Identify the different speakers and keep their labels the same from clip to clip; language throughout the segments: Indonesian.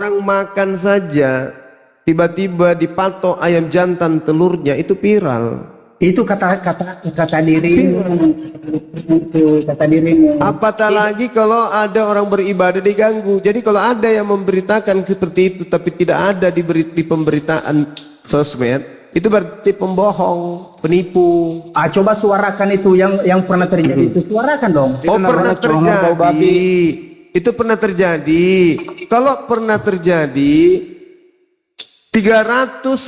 Speaker 1: orang makan saja tiba-tiba dipatok ayam jantan telurnya itu viral.
Speaker 2: Itu kata dirimu, kata dirimu.
Speaker 1: Apatah lagi kalau ada orang beribadah diganggu. Jadi kalau ada yang memberitakan seperti itu tapi tidak ada di pemberitaan sosmed, itu berarti pembohong, penipu.
Speaker 2: Coba suarakan itu yang pernah terjadi itu, suarakan dong.
Speaker 1: Oh, pernah terjadi. Itu pernah terjadi. Kalau pernah terjadi 350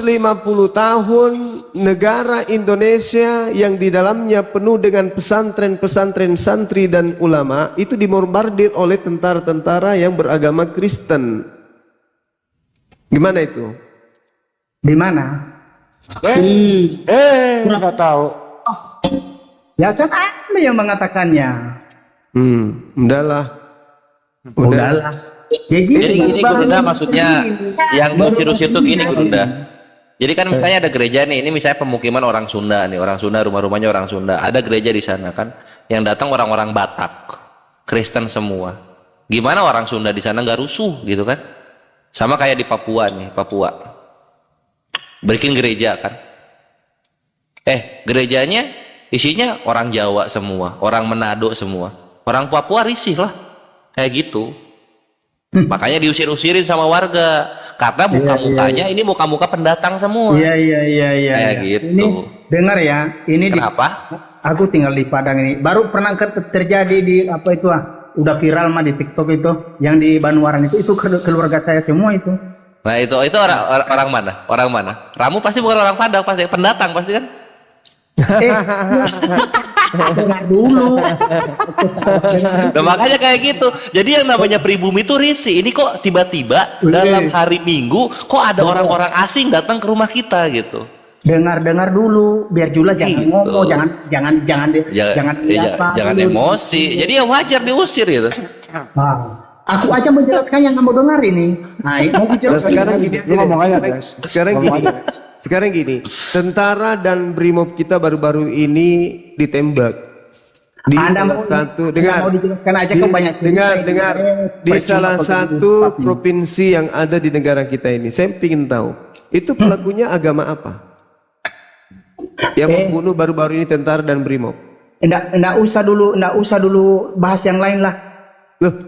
Speaker 1: tahun negara Indonesia yang di dalamnya penuh dengan pesantren-pesantren santri dan ulama itu dimombardir oleh tentara-tentara yang beragama Kristen. Gimana itu?
Speaker 2: Di mana?
Speaker 3: Nggak tahu.
Speaker 2: Ya kan ada yang mengatakannya.
Speaker 1: Udahlah.
Speaker 2: Udahlah. Ya gitu,
Speaker 4: jadi gini Gurunda, maksudnya yang diusir-usir tuh gini Gurunda. Jadi kan misalnya ada gereja nih, ini misalnya pemukiman orang Sunda nih, orang Sunda, rumah-rumahnya orang Sunda, ada gereja di sana kan, yang datang orang-orang Batak, Kristen semua. Gimana orang Sunda di sana nggak rusuh gitu kan? Sama kayak di Papua nih, Papua, bikin gereja kan, gerejanya isinya orang Jawa semua, orang Manado semua, orang Papua risih lah, kayak gitu. Makanya diusir-usirin sama warga karena muka-mukanya ini muka-muka pendatang semua.
Speaker 2: Iya.
Speaker 4: Kayak gitu.
Speaker 2: Ini dengar ya, ini
Speaker 4: kenapa?
Speaker 2: Aku tinggal di Padang ini. Baru pernah terjadi di apa itu udah viral mah di TikTok itu, yang di Banuaran itu keluarga saya semua itu.
Speaker 4: Nah itu orang mana? Orang mana? Ramu pasti bukan orang Padang, pasti pendatang pasti kan?
Speaker 2: Dengar dulu.
Speaker 4: Nah, makanya kayak gitu. Jadi yang namanya pribumi itu risih. Ini kok tiba-tiba dalam hari Minggu kok ada orang-orang asing datang ke rumah kita gitu.
Speaker 2: Dengar dulu, biar Jula jangan
Speaker 4: gitu.
Speaker 2: ngomong, jangan
Speaker 4: emosi. Jadi ya wajar diusir gitu.
Speaker 2: Aku aja menjelaskan yang nggak mau dengar ini. Nah, mau dijelaskan.
Speaker 1: Sekarang gini, tentara dan brimob kita baru-baru ini ditembak di
Speaker 2: mau dijelaskan aja ke banyak.
Speaker 1: Dengar di salah satu provinsi yang ada di negara kita ini. Saya ingin tahu itu pelakunya agama apa yang membunuh baru-baru ini tentara dan brimob.
Speaker 2: Enggak usah dulu bahas yang lain lah. Loh.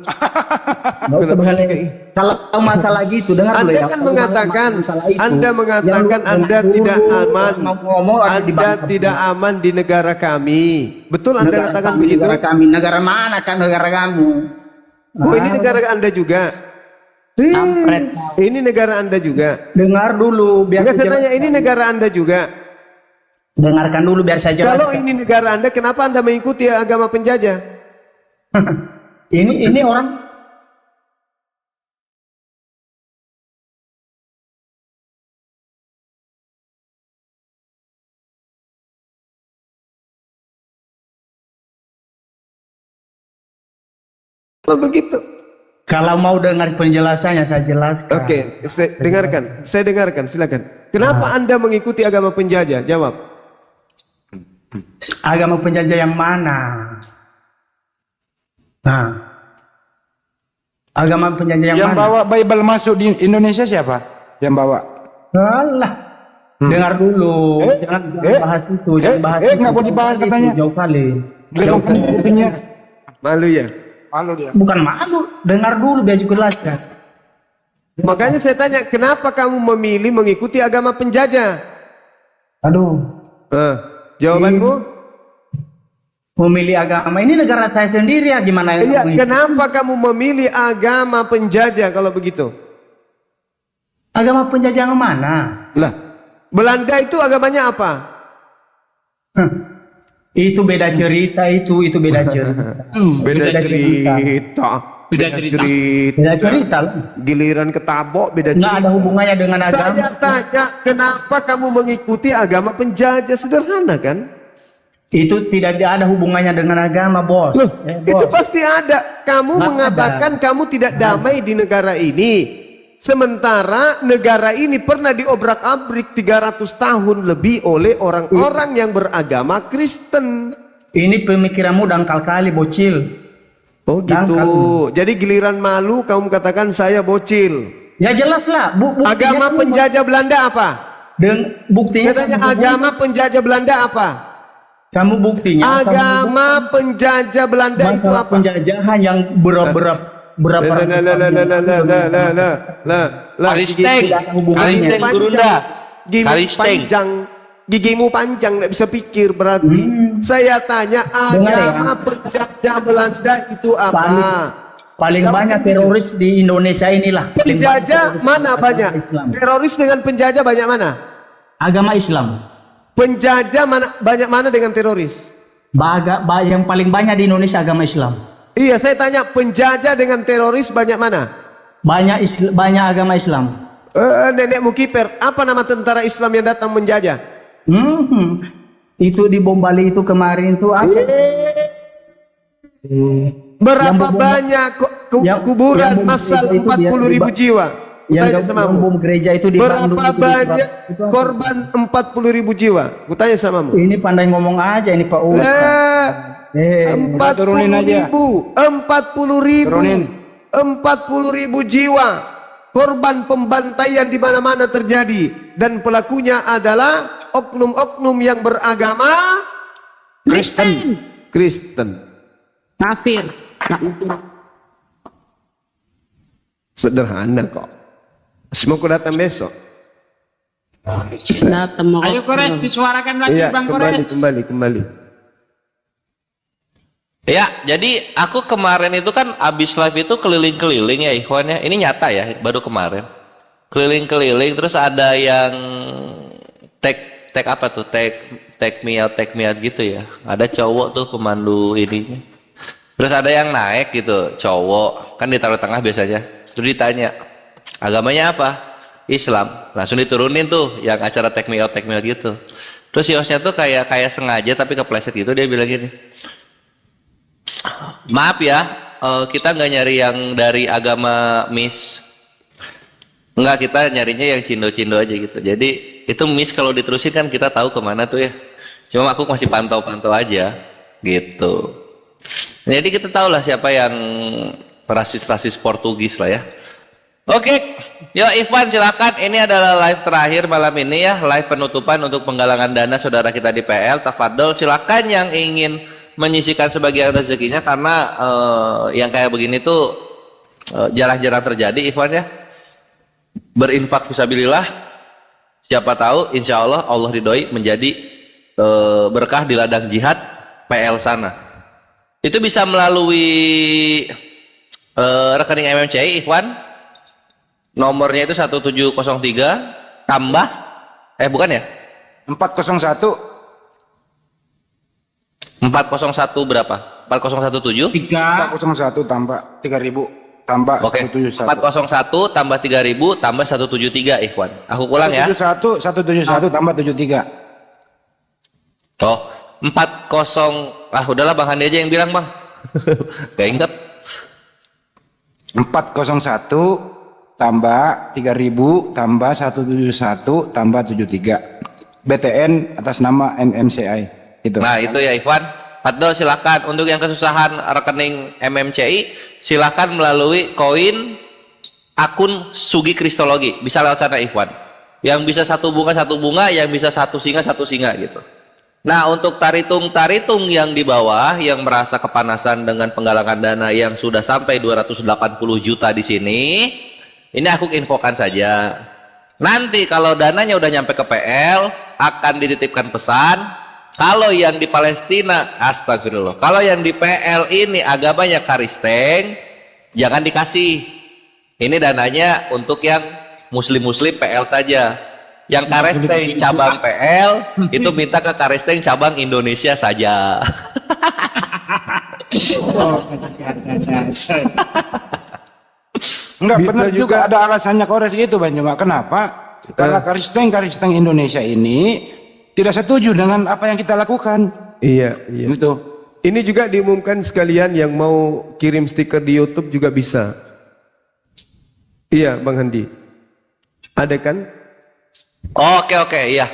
Speaker 2: Kalau masalah gitu, dengar dulu ya.
Speaker 1: Anda mengatakan Anda tidak aman. Anda tidak aman di negara kami. Betul Anda katakan begitu?
Speaker 2: Negara kami, negara mana kan negara kamu?
Speaker 1: Oh, ini negara Anda juga. Ini negara Anda juga.
Speaker 2: Dengar dulu biar
Speaker 1: saya tanya, ini negara Anda juga.
Speaker 2: Dengarkan dulu biar saya jelaskan.
Speaker 1: Kalau ini negara Anda, kenapa Anda mengikuti agama penjajah?
Speaker 2: Ini orang
Speaker 1: kalau begitu.
Speaker 2: Kalau mau dengar penjelasannya saya jelaskan.
Speaker 1: Oke, saya dengarkan, silakan. Kenapa Anda mengikuti agama penjajah? Jawab.
Speaker 2: Agama penjajah yang mana? Nah, agama penjajah yang mana?
Speaker 3: Bawa Bible masuk di Indonesia siapa? Yang bawa?
Speaker 2: Alah, dengar dulu. Jangan bahas itu. Jangan bahas itu.
Speaker 3: Nggak boleh dibahas katanya.
Speaker 2: Jauh kali.
Speaker 1: Malu ya?
Speaker 3: Malu dia.
Speaker 2: Bukan malu. Dengar dulu biar jelaskan.
Speaker 1: Makanya saya tanya, kenapa kamu memilih mengikuti agama penjajah?
Speaker 2: Aduh.
Speaker 1: Jawabanku?
Speaker 2: Memilih agama ini negara saya sendiri ya, gimana?
Speaker 1: Iya, kenapa kamu memilih agama penjajah kalau begitu?
Speaker 2: Agama penjajah yang mana?
Speaker 1: Lah, Belanda itu agamanya apa?
Speaker 2: Itu beda cerita itu beda cerita.
Speaker 1: Beda cerita. Giliran ketabok beda cerita.
Speaker 2: Nggak ada hubungannya dengan agama.
Speaker 1: Saya tanya, kenapa kamu mengikuti agama penjajah? Sederhana kan?
Speaker 2: Itu tidak ada hubungannya dengan agama, bos.
Speaker 1: Loh,
Speaker 2: bos.
Speaker 1: itu pasti ada. Kamu mengatakan kamu tidak damai di negara ini. Sementara negara ini pernah diobrak-abrik 300 tahun lebih oleh orang-orang yang beragama Kristen.
Speaker 2: Ini pemikiranmu dangkal kali, bocil.
Speaker 1: Oh gitu. Jadi giliran malu kamu katakan saya bocil.
Speaker 2: Ya jelas lah. Buktinya
Speaker 1: Agama
Speaker 2: kan
Speaker 1: penjajah Belanda apa?
Speaker 2: buktinya
Speaker 1: Saya tanya
Speaker 2: kamu
Speaker 1: agama penjajah Belanda apa?
Speaker 2: kamu buktinya
Speaker 1: Agama penjajah Belanda itu
Speaker 2: masalah
Speaker 1: apa?
Speaker 2: penjajahan yang berapa
Speaker 4: Karisteng,
Speaker 2: Tidak ada hubungannya.
Speaker 4: Karisteng Gurunda,
Speaker 1: Gigimu
Speaker 4: Karisteng.
Speaker 1: panjang, gigimu panjang, nggak bisa pikir berarti. Saya tanya
Speaker 2: Dengar ya.
Speaker 1: agama penjajah Belanda itu apa?
Speaker 2: Paling banyak teroris di Indonesia inilah. Paling banyak
Speaker 1: Penjajah
Speaker 2: teroris
Speaker 1: mana
Speaker 2: agama
Speaker 1: banyak?
Speaker 2: Islam.
Speaker 1: Teroris dengan penjajah banyak mana?
Speaker 2: Agama Islam.
Speaker 1: Penjajah mana banyak mana dengan teroris?
Speaker 2: Yang paling banyak di Indonesia agama Islam.
Speaker 1: Iya, saya tanya penjajah dengan teroris banyak mana?
Speaker 2: Banyak agama Islam.
Speaker 1: Nenekmu kiper, apa nama tentara Islam yang datang menjajah?
Speaker 2: Itu di bom Bali itu kemarin itu apa?
Speaker 1: Berapa banyak kuburan
Speaker 2: yang bom
Speaker 1: masal
Speaker 2: gereja itu
Speaker 1: 40.000 jiwa? Kutanya
Speaker 2: Yang
Speaker 1: samamu.
Speaker 2: bom gereja itu di Bandung
Speaker 1: Berapa
Speaker 2: itu
Speaker 1: banyak
Speaker 2: itu apa?
Speaker 1: korban 40.000 jiwa? Kutanya samamu.
Speaker 2: Ini pandai ngomong aja ini Pak Uus.
Speaker 3: Udah turunin aja.
Speaker 1: 40.000
Speaker 3: Turunin.
Speaker 1: 40.000 jiwa korban pembantaian di mana-mana terjadi dan pelakunya adalah oknum-oknum yang beragama
Speaker 3: Kristen.
Speaker 1: Kristen.
Speaker 5: Kafir.
Speaker 1: Sederhana kok. Semua aku datang besok.
Speaker 5: Datang mau.
Speaker 6: Ayo Kores, disuarakan lagi
Speaker 1: Iya,
Speaker 6: Bang
Speaker 1: kembali,
Speaker 6: Kores.
Speaker 1: kembali.
Speaker 4: Ya, jadi aku kemarin itu kan abis live itu keliling-keliling ya ikhwan ya. Ini nyata ya, baru kemarin. Keliling-keliling terus ada yang tag apa tuh? Tag me out gitu ya. Ada cowok tuh pemandu ini. Terus ada yang naik gitu, cowok. Kan ditaruh tengah biasanya. Terus ditanya, agamanya apa? Islam. Langsung diturunin tuh yang acara tag me out gitu. Terus si hostnya tuh kayak sengaja tapi kepleset gitu, dia bilang gini, maaf ya, kita nggak nyari yang dari agama Miss. Enggak, kita nyarinya yang cindo-cindo aja gitu. Jadi itu Miss kalau diterusin kan kita tahu kemana tuh ya. Cuma aku masih pantau-pantau aja gitu. Jadi kita tahu lah siapa yang rasis-rasis Portugis lah ya. Oke, yuk Ivan silakan. Ini adalah live terakhir malam ini ya, live penutupan untuk penggalangan dana saudara kita di PL. Tafadol silakan yang ingin menyisihkan sebagian rezekinya karena yang kayak begini tuh jarang-jarang terjadi Ikhwan ya. Berinfak fisabilillah, siapa tahu insya Allah Allah ridhoi menjadi berkah di ladang jihad PL sana. Itu bisa melalui rekening MMCI Ikhwan, nomornya itu 1703 tambah bukan ya,
Speaker 3: 401
Speaker 4: 401 berapa? 4017?
Speaker 3: 401 tambah 3.000 tambah
Speaker 4: Oke.
Speaker 3: 171.
Speaker 4: 401 tambah 3000 tambah 173 Ikhwan. Aku ulang ya.
Speaker 3: 171 tambah 73.
Speaker 4: Oh, 40 udahlah Bang Handi aja yang bilang, Bang. Gak inget.
Speaker 3: 401 tambah 3.000 tambah 171 tambah 73. BTN atas nama MMCI. Itu.
Speaker 4: Nah, itu ya Ikhwan. Fadol silakan untuk yang kesusahan rekening MMCI silakan melalui koin akun Sugi Kristologi. Bisa lewat sana Ikhwan. Yang bisa satu bunga, yang bisa satu singa gitu. Nah, untuk taritung yang di bawah yang merasa kepanasan dengan penggalangan dana yang sudah sampai 280 juta di sini, ini aku infokan saja. Nanti kalau dananya udah nyampe ke PL, akan dititipkan pesan. Kalau yang di Palestina, astagfirullah. Kalau yang di PL ini agamanya Karisteng, jangan dikasih. Ini dananya untuk yang muslim-muslim PL saja. Yang Karisteng cabang PL itu minta ke Karisteng cabang Indonesia saja.
Speaker 3: Enggak,
Speaker 1: Bisa
Speaker 3: benar juga ada alasannya Kores gitu Bang. Cuma kenapa? Karena Karisteng Indonesia ini tidak setuju dengan apa yang kita lakukan.
Speaker 1: Iya.
Speaker 3: Gitu.
Speaker 1: Ini juga diumumkan sekalian yang mau kirim stiker di YouTube juga bisa. Iya, Bang Handi. Ada kan?
Speaker 4: Oke, iya.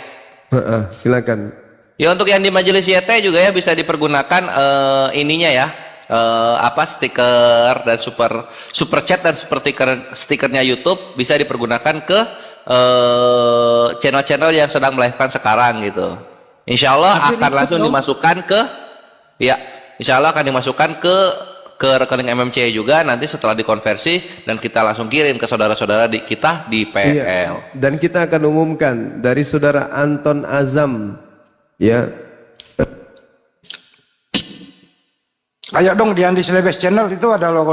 Speaker 1: Silakan.
Speaker 4: Ya untuk yang di Majelis YT juga ya bisa dipergunakan ininya ya. apa stiker dan super chat dan stikernya YouTube bisa dipergunakan ke channel-channel yang sedang melive-kan sekarang gitu. Insya Allah akan langsung dimasukkan ke insya Allah akan dimasukkan ke rekening MMCI juga nanti setelah dikonversi dan kita langsung kirim ke saudara-saudara kita di PL.
Speaker 1: Iya. Dan kita akan umumkan dari saudara Anton Azam, ya.
Speaker 3: Ayo dong di Andi Selebes Channel itu ada logo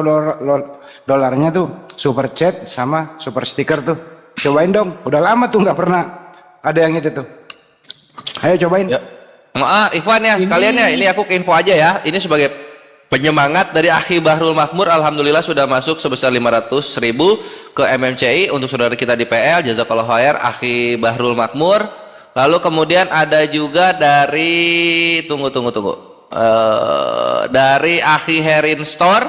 Speaker 3: dolarnya tuh, super chat sama super stiker tuh. Cobain dong, udah lama tuh nggak pernah ada yang itu tuh. Ayo cobain.
Speaker 4: Ya. Ikhwan ya sekalian ya, ini aku ke info aja ya. Ini sebagai penyemangat dari Akhi Bahrul Makmur, alhamdulillah sudah masuk sebesar 500.000 ke MMCI untuk saudara kita di PL. Jazakallah khair Akhi Bahrul Makmur. Lalu kemudian ada juga dari dari Akhi Herin Store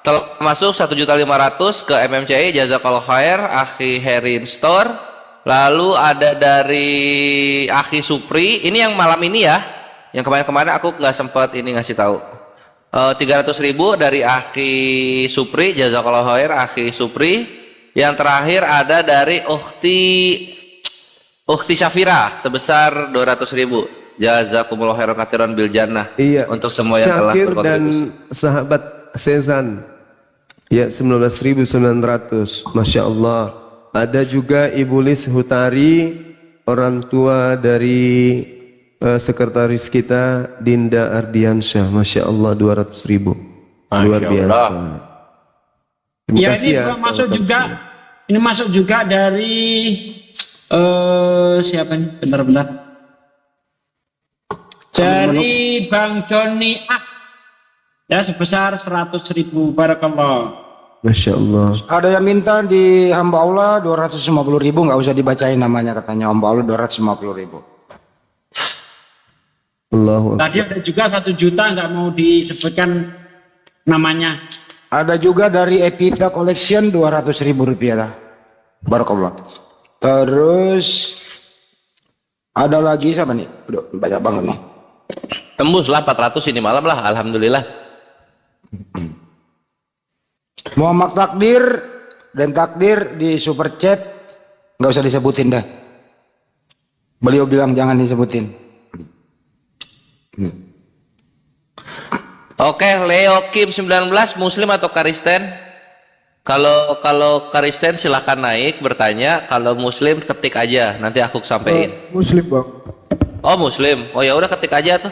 Speaker 4: telah masuk 1.500.000 ke MMCI. Jazakallah khair Akhi Herin Store. Lalu ada dari Akhi Supri, ini yang malam ini ya, yang kemarin-kemarin aku nggak sempat ini ngasih tahu. 300.000 dari Akhi Supri, jazakallah khair Akhi Supri. Yang terakhir ada dari Ukhti Syafira sebesar 200.000. Jazakumullah khairan katsiran bil jannah.
Speaker 1: Iya.
Speaker 4: Untuk semua yang telah
Speaker 1: Syakir dan
Speaker 4: berkontribusi.
Speaker 1: sahabat Sezan, ya 19.900, Masya Allah. Ada juga Ibu Lis Hutari, orang tua dari sekretaris kita Dinda Ardiansyah, Masya Allah 200.000, luar biasa. Terima
Speaker 5: Ya
Speaker 1: kasih
Speaker 5: ini
Speaker 1: ya,
Speaker 5: masuk juga, ini masuk juga dari siapa nih? Bentar. Dari Bang Joni ya sebesar 100.000, barakallah.
Speaker 1: Masya Allah.
Speaker 3: Ada yang minta di hamba Allah 250.000, nggak usah dibacain namanya katanya, hamba Allah 250.000.
Speaker 1: Allahu Akbar.
Speaker 5: Tadi ada juga 1 juta nggak mau disebutkan namanya.
Speaker 3: Ada juga dari Epita Collection 200.000 rupiah. Barakallah. Terus ada lagi siapa nih? Udah banyak banget nih.
Speaker 4: Tembus lah 400 ini malam lah, alhamdulillah.
Speaker 3: Muhammad Takdir dan Takdir di super chat nggak usah disebutin dah. Beliau bilang jangan disebutin.
Speaker 4: Oke, Leo Kim 19 Muslim atau Kristen? Kalau Kristen silahkan naik bertanya. Kalau Muslim ketik aja, nanti aku sampein.
Speaker 6: Muslim bang.
Speaker 4: Oh Muslim, oh ya udah ketik aja tuh.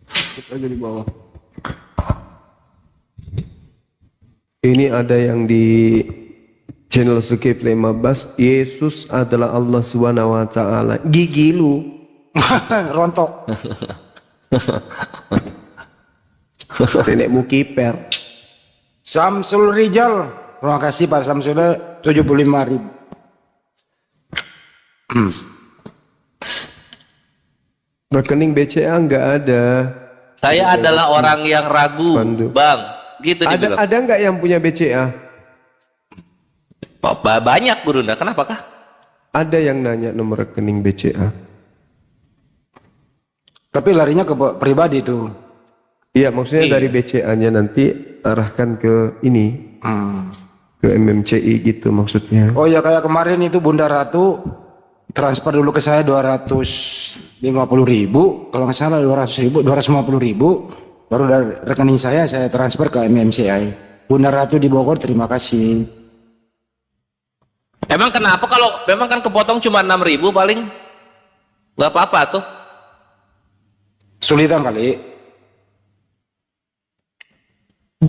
Speaker 6: Ketik aja di bawah.
Speaker 1: Ini ada yang di channel Zulkifli 15, Yesus adalah Allah Subhanahu wa taala. Gigi lu
Speaker 3: Rontok.
Speaker 1: nenekmu kiper.
Speaker 3: Samsul Rijal, terima kasih Pak Samsul 75.000.
Speaker 1: Rekening BCA nggak ada.
Speaker 4: Saya adalah orang yang ragu,
Speaker 1: Spanduk.
Speaker 4: Bang. Gitu dibilang.
Speaker 1: Ada nggak yang punya BCA?
Speaker 4: Banyak Gurunda, kenapakah?
Speaker 1: Ada yang nanya nomor rekening BCA.
Speaker 3: Tapi larinya ke pribadi tuh.
Speaker 1: Iya, maksudnya
Speaker 4: Iya.
Speaker 1: dari BCA-nya nanti arahkan ke ini, ke MMCI gitu maksudnya.
Speaker 3: Oh ya kayak kemarin itu Bunda Ratu transfer dulu ke saya 250.000, kalau nggak salah 200.000, 250.000, baru dari rekening saya transfer ke MMCI. Bunda Ratu di Bogor, terima kasih.
Speaker 4: Emang kenapa kalau memang kan kepotong cuma 6.000 paling? Gak apa-apa tuh.
Speaker 3: Sulitan kali.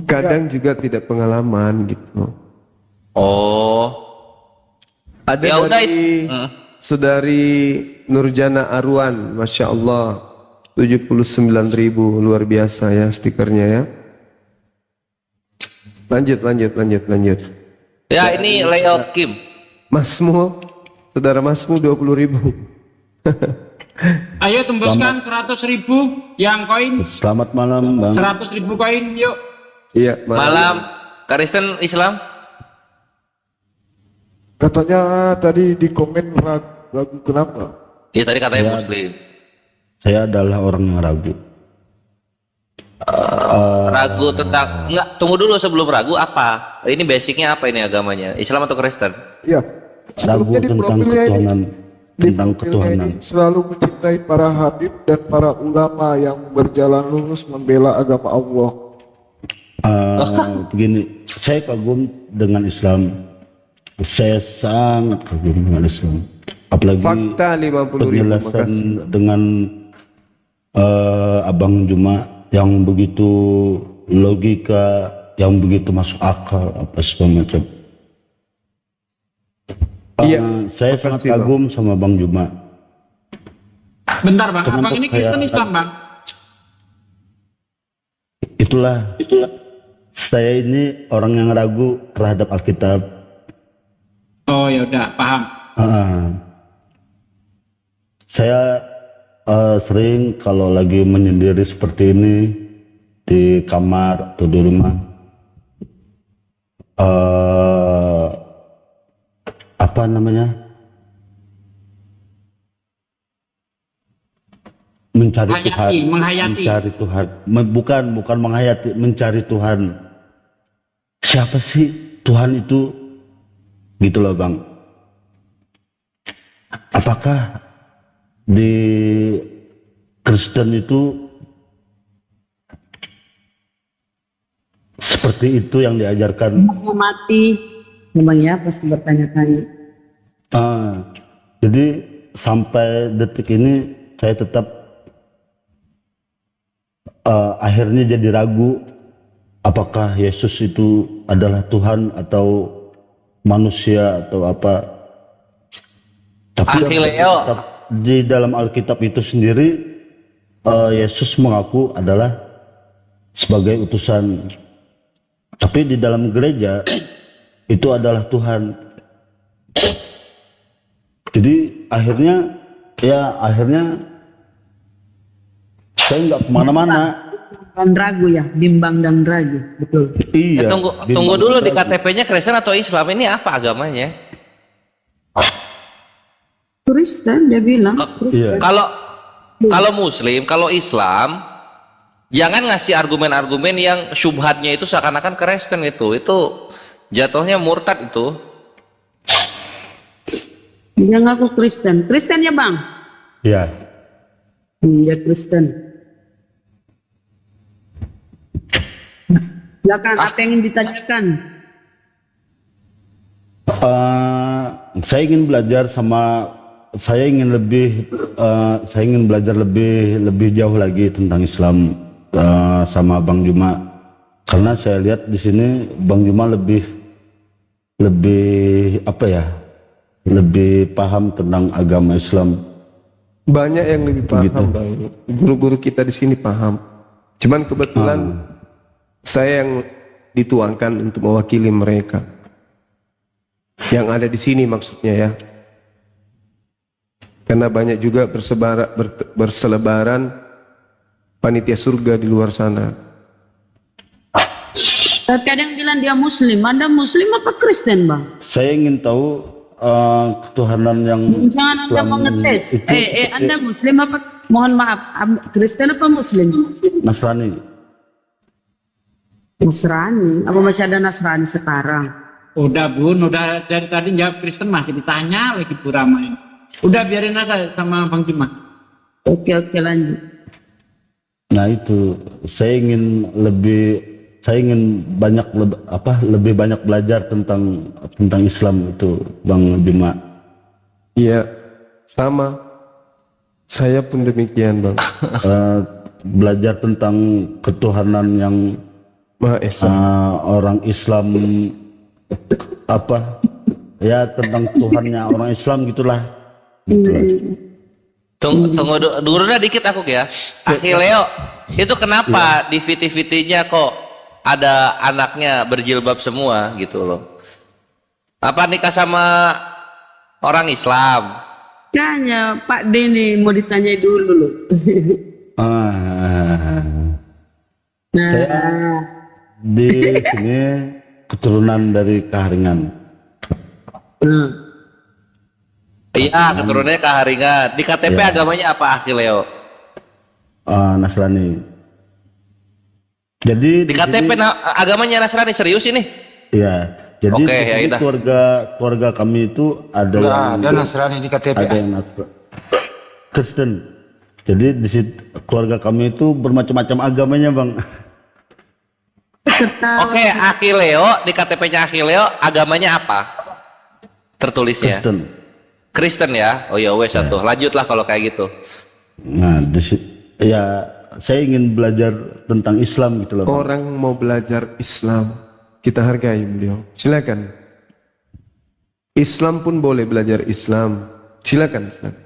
Speaker 1: Kadang juga tidak pengalaman gitu.
Speaker 4: Oh.
Speaker 1: Ada
Speaker 4: Ya udah,
Speaker 1: dari saudari Nurjana Arwan, Masya Allah 79.000, luar biasa ya stikernya ya. Lanjut.
Speaker 4: Ya ini Leo Kim.
Speaker 1: Masmu, saudara Masmu 20.000.
Speaker 5: Ayo tembuskan 100.000 yang koin.
Speaker 7: Selamat malam Bang.
Speaker 5: 100.000 koin yuk.
Speaker 1: Iya,
Speaker 4: Malam Kristen Islam.
Speaker 6: Katanya tadi di komen ragu kenapa?
Speaker 4: Iya tadi katanya
Speaker 7: Ya.
Speaker 4: Muslim.
Speaker 7: Saya adalah orang yang ragu.
Speaker 4: ragu tentang enggak, tunggu dulu sebelum ragu apa? Ini basicnya apa ini agamanya? Islam atau Kristen?
Speaker 6: Ya,
Speaker 7: Ragu
Speaker 6: sebelumnya di
Speaker 7: tentang
Speaker 6: profilnya ini,
Speaker 7: ketuhanan,
Speaker 6: di
Speaker 7: tentang
Speaker 6: profilnya
Speaker 7: ketuhanan.
Speaker 6: ini selalu mencintai para habib dan para ulama yang berjalan lurus membela agama Allah.
Speaker 7: Begini, saya kagum dengan Islam. Saya sangat kagum dengan Islam. Apalagi
Speaker 1: Fakta 50.000.
Speaker 7: penjelasan
Speaker 1: Makasih.
Speaker 7: dengan Abang Juma yang begitu logika, yang begitu masuk akal, apa segala macam.
Speaker 1: Iya,
Speaker 7: Saya
Speaker 1: makasih,
Speaker 7: sangat
Speaker 1: Bang.
Speaker 7: kagum sama Bang Juma.
Speaker 5: Bentar bang,
Speaker 7: Kenapa
Speaker 5: abang ini
Speaker 7: kayak-
Speaker 5: Kristen Islam bang?
Speaker 7: Itulah. Saya ini orang yang ragu terhadap Alkitab.
Speaker 5: Oh ya udah paham.
Speaker 7: Saya sering kalau lagi menyendiri seperti ini di kamar atau di rumah, apa namanya, mencari
Speaker 5: Hayati,
Speaker 7: Tuhan,
Speaker 5: menghayati.
Speaker 7: mencari Tuhan, bukan menghayati, mencari Tuhan. Siapa sih Tuhan itu? Gitu loh Bang. Apakah di Kristen itu seperti itu yang diajarkan?
Speaker 8: Yang mati, memang ya pasti bertanya-tanya.
Speaker 7: Jadi sampai detik ini saya tetap akhirnya jadi ragu apakah Yesus itu adalah Tuhan atau manusia atau apa. Tapi
Speaker 4: Akhi Leo.
Speaker 7: tetap di dalam Alkitab itu sendiri Yesus mengaku adalah sebagai utusan. Tapi di dalam gereja itu adalah Tuhan. Jadi akhirnya saya nggak kemana-mana.
Speaker 8: Dan ragu ya, bimbang dan ragu, betul.
Speaker 7: Iya.
Speaker 4: Tunggu dulu, di KTP-nya Kristen atau Islam, ini apa agamanya?
Speaker 8: Kristen dia bilang,
Speaker 7: Iya.
Speaker 8: Kristen.
Speaker 4: Kalau Muslim, kalau Islam, jangan ngasih argumen-argumen yang syubhatnya itu seakan-akan Kristen itu jatuhnya murtad itu.
Speaker 8: Dia ngaku Kristen. Kristen ya bang?
Speaker 7: Iya.
Speaker 8: Dia Kristen. Silakan, apa yang ingin ditanyakan?
Speaker 7: Saya ingin belajar saya ingin belajar lebih jauh lagi tentang Islam sama Bang Juma, karena saya lihat di sini Bang Juma lebih apa ya, lebih paham tentang agama Islam.
Speaker 1: Banyak yang lebih paham,
Speaker 7: Begitu.
Speaker 1: Bang. Guru-guru kita di sini paham. Cuman kebetulan saya yang dituangkan untuk mewakili mereka. Yang ada di sini maksudnya ya. Karena banyak juga berselebaran panitia surga di luar sana.
Speaker 8: Tapi ada yang bilang dia Muslim. Anda Muslim apa Kristen bang?
Speaker 7: Saya ingin tahu ketuhanan yang
Speaker 8: Jangan Anda
Speaker 7: Islam
Speaker 8: mau ngetes.
Speaker 7: itu
Speaker 8: Anda Muslim apa? Mohon maaf, Kristen apa Muslim?
Speaker 7: Nasrani.
Speaker 8: Nasrani. Apa masih ada Nasrani sekarang?
Speaker 5: Udah bun, udah dari tadi jawab Kristen masih ditanya lagi Bu Rama ini. Udah biarin aja sama Bang Juma.
Speaker 8: Oke lanjut.
Speaker 7: Nah itu saya ingin lebih banyak belajar tentang Islam itu Bang Juma.
Speaker 1: Iya, sama. Saya pun demikian, Bang.
Speaker 7: Belajar tentang ketuhanan yang
Speaker 1: Maha Esa.
Speaker 7: orang Islam apa ya, tentang Tuhannya orang Islam gitulah.
Speaker 4: Tunggu dulu dikit aku ya. Akhi Leo, itu kenapa di VT-VT-nya kok ada anaknya berjilbab semua gitu loh? Apa nikah sama orang Islam?
Speaker 8: Kayaknya Pak Deni mau ditanyai dulu loh. Nah,
Speaker 7: Saya di sini keturunan dari Kaharingan.
Speaker 4: Iya, keturunannya Kaharingan. Di KTP agamanya apa, Akhi Leo?
Speaker 7: Nasrani. Jadi
Speaker 4: Di KTP agamanya Nasrani, serius ini?
Speaker 7: ya. Jadi
Speaker 4: Oke,
Speaker 7: di
Speaker 4: ya
Speaker 7: sini
Speaker 4: udah.
Speaker 7: keluarga kami itu ada
Speaker 3: Nggak
Speaker 7: yang
Speaker 3: ada Nasrani di KTP.
Speaker 7: ada yang Kristen. Jadi di situ keluarga kami itu bermacam-macam agamanya, Bang.
Speaker 8: Ketawa.
Speaker 4: Oke, Akileo, di KTP-nya Akileo agamanya apa? Tertulisnya
Speaker 7: Kristen.
Speaker 4: Kristen ya. Oh ya wes satu. Lanjutlah kalau kayak gitu.
Speaker 7: Nah, ya saya ingin belajar tentang Islam gitu loh, Bang.
Speaker 1: Orang mau belajar Islam, kita hargai beliau. Silakan. Islam pun boleh belajar Islam. Silakan, silakan.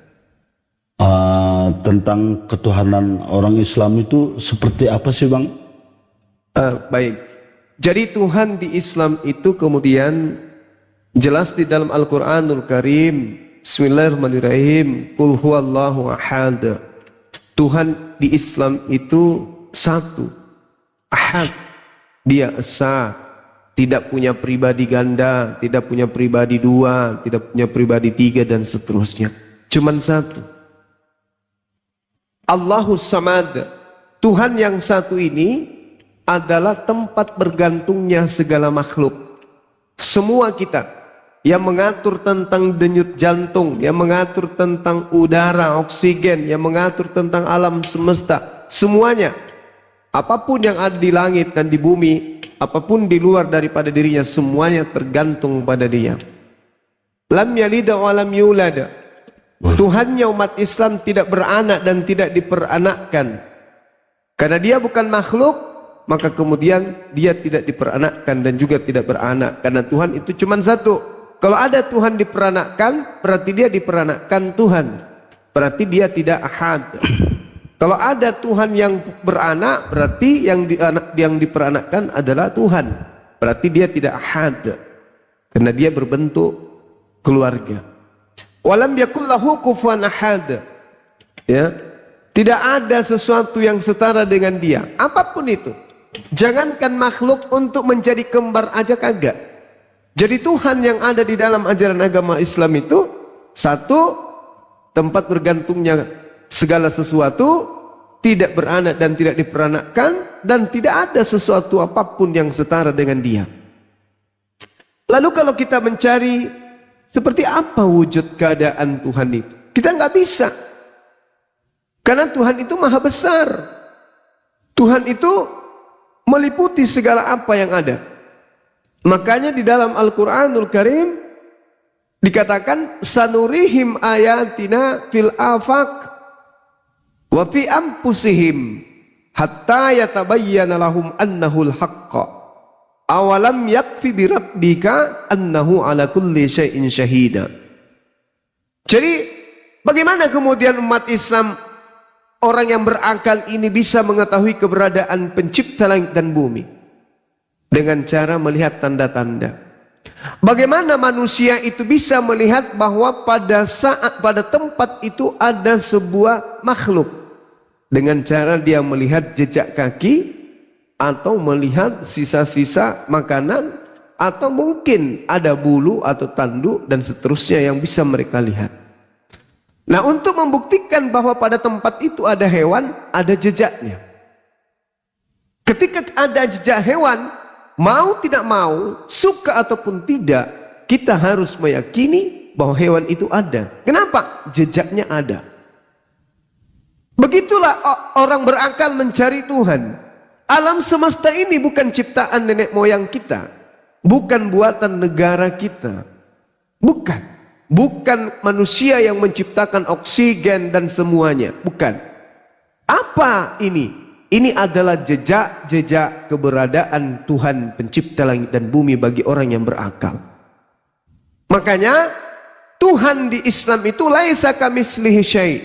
Speaker 7: Tentang ketuhanan orang Islam itu seperti apa sih, Bang?
Speaker 1: Baik. Jadi Tuhan di Islam itu kemudian jelas di dalam Al-Quranul Karim. Bismillahirrahmanirrahim. Qul huwallahu ahad. Tuhan di Islam itu satu. Ahad. Dia esa. Tidak punya pribadi ganda, tidak punya pribadi dua, tidak punya pribadi tiga dan seterusnya. Cuman satu. Allahus Samad. Tuhan yang satu ini adalah tempat bergantungnya segala makhluk. Semua kita yang mengatur tentang denyut jantung, yang mengatur tentang udara, oksigen, yang mengatur tentang alam semesta, semuanya, apapun yang ada di langit dan di bumi, apapun di luar daripada dirinya, semuanya tergantung pada Dia. Lam yalida wa lam yulada. Tuhannya umat Islam tidak beranak dan tidak diperanakkan. Karena Dia bukan makhluk, maka kemudian Dia tidak diperanakkan dan juga tidak beranak. Karena Tuhan itu cuma satu. Kalau ada Tuhan diperanakkan, berarti Dia diperanakkan Tuhan. Berarti Dia tidak ahad. Kalau ada Tuhan yang beranak, berarti yang diperanakkan adalah Tuhan. Berarti Dia tidak ahad. Karena Dia berbentuk keluarga. Walam yakullahu kufuwan ahad. Ya. Tidak ada sesuatu yang setara dengan Dia. Apapun itu. Jangankan makhluk untuk menjadi kembar aja kagak. Jadi Tuhan yang ada di dalam ajaran agama Islam itu satu, tempat bergantungnya segala sesuatu, tidak beranak dan tidak diperanakkan, dan tidak ada sesuatu apapun yang setara dengan Dia. Lalu kalau kita mencari seperti apa wujud keadaan Tuhan itu, kita nggak bisa. Karena Tuhan itu maha besar. Tuhan itu meliputi segala apa yang ada. Makanya di dalam Al-Quranul Karim dikatakan sanurihim ayatina fil afaq wa fi anfusihim hatta yatabayyana lahum annahul haqqa awalam yakfi bi rabbika annahu ala kulli syai'in syahida. Jadi bagaimana kemudian umat Islam, orang yang berakal ini bisa mengetahui keberadaan pencipta langit dan bumi? Dengan cara melihat tanda-tanda. Bagaimana manusia itu bisa melihat bahwa pada tempat itu ada sebuah makhluk? Dengan cara dia melihat jejak kaki, atau melihat sisa-sisa makanan, atau mungkin ada bulu atau tanduk dan seterusnya yang bisa mereka lihat. Nah, untuk membuktikan bahwa pada tempat itu ada hewan, ada jejaknya. Ketika ada jejak hewan, mau tidak mau, suka ataupun tidak, kita harus meyakini bahwa hewan itu ada. Kenapa? Jejaknya ada. Begitulah orang berakal mencari Tuhan. Alam semesta ini bukan ciptaan nenek moyang kita, bukan buatan negara kita, bukan. Bukan manusia yang menciptakan oksigen dan semuanya, bukan. Apa ini? Ini adalah jejak-jejak keberadaan Tuhan pencipta langit dan bumi bagi orang yang berakal. Makanya Tuhan di Islam itu laisa kamitslihi syai'.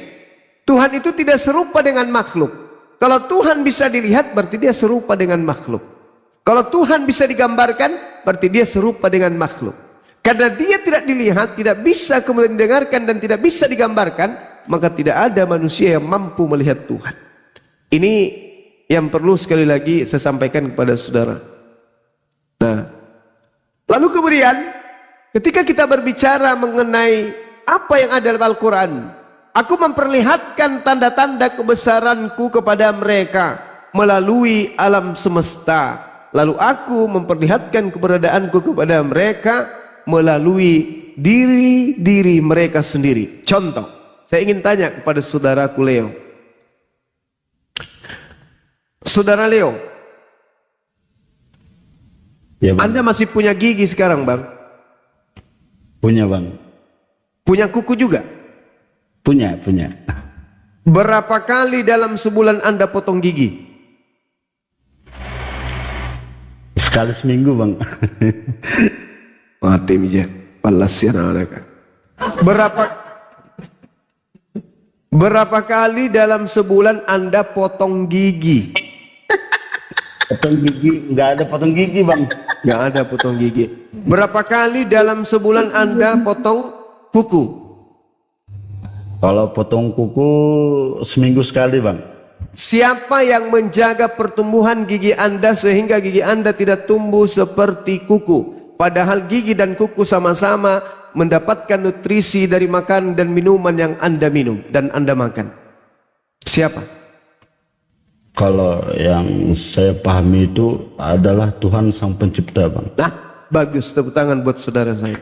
Speaker 1: Tuhan itu tidak serupa dengan makhluk. Kalau Tuhan bisa dilihat berarti Dia serupa dengan makhluk. Kalau Tuhan bisa digambarkan berarti Dia serupa dengan makhluk. Karena Dia tidak dilihat, tidak bisa kemudian didengarkan dan tidak bisa digambarkan, maka tidak ada manusia yang mampu melihat Tuhan. Ini yang perlu sekali lagi saya sampaikan kepada saudara. Nah, lalu kemudian ketika kita berbicara mengenai apa yang ada dalam Al-Quran, aku memperlihatkan tanda-tanda kebesaranku kepada mereka. melalui alam semesta. Lalu aku memperlihatkan keberadaanku kepada mereka melalui diri mereka sendiri. Contoh, saya ingin tanya kepada saudaraku Leo. Saudara Leo,
Speaker 7: Ya, Bang.
Speaker 1: Anda masih punya gigi sekarang, Bang?
Speaker 7: Punya, Bang.
Speaker 1: Punya kuku juga?
Speaker 7: Punya.
Speaker 1: Berapa kali dalam sebulan Anda potong gigi?
Speaker 7: Sekali seminggu, Bang.
Speaker 1: Mati mija, palas ya mereka. Berapa kali dalam sebulan Anda potong gigi?
Speaker 7: Potong gigi, nggak ada potong gigi, Bang.
Speaker 1: Nggak ada potong gigi. Berapa kali dalam sebulan Anda potong kuku?
Speaker 7: Kalau potong kuku seminggu sekali, Bang.
Speaker 1: Siapa yang menjaga pertumbuhan gigi Anda sehingga gigi Anda tidak tumbuh seperti kuku? Padahal gigi dan kuku sama-sama mendapatkan nutrisi dari makanan dan minuman yang Anda minum dan Anda makan. Siapa?
Speaker 7: Kalau yang saya pahami itu adalah Tuhan Sang Pencipta, Bang.
Speaker 1: Nah, bagus, tepuk tangan buat saudara saya.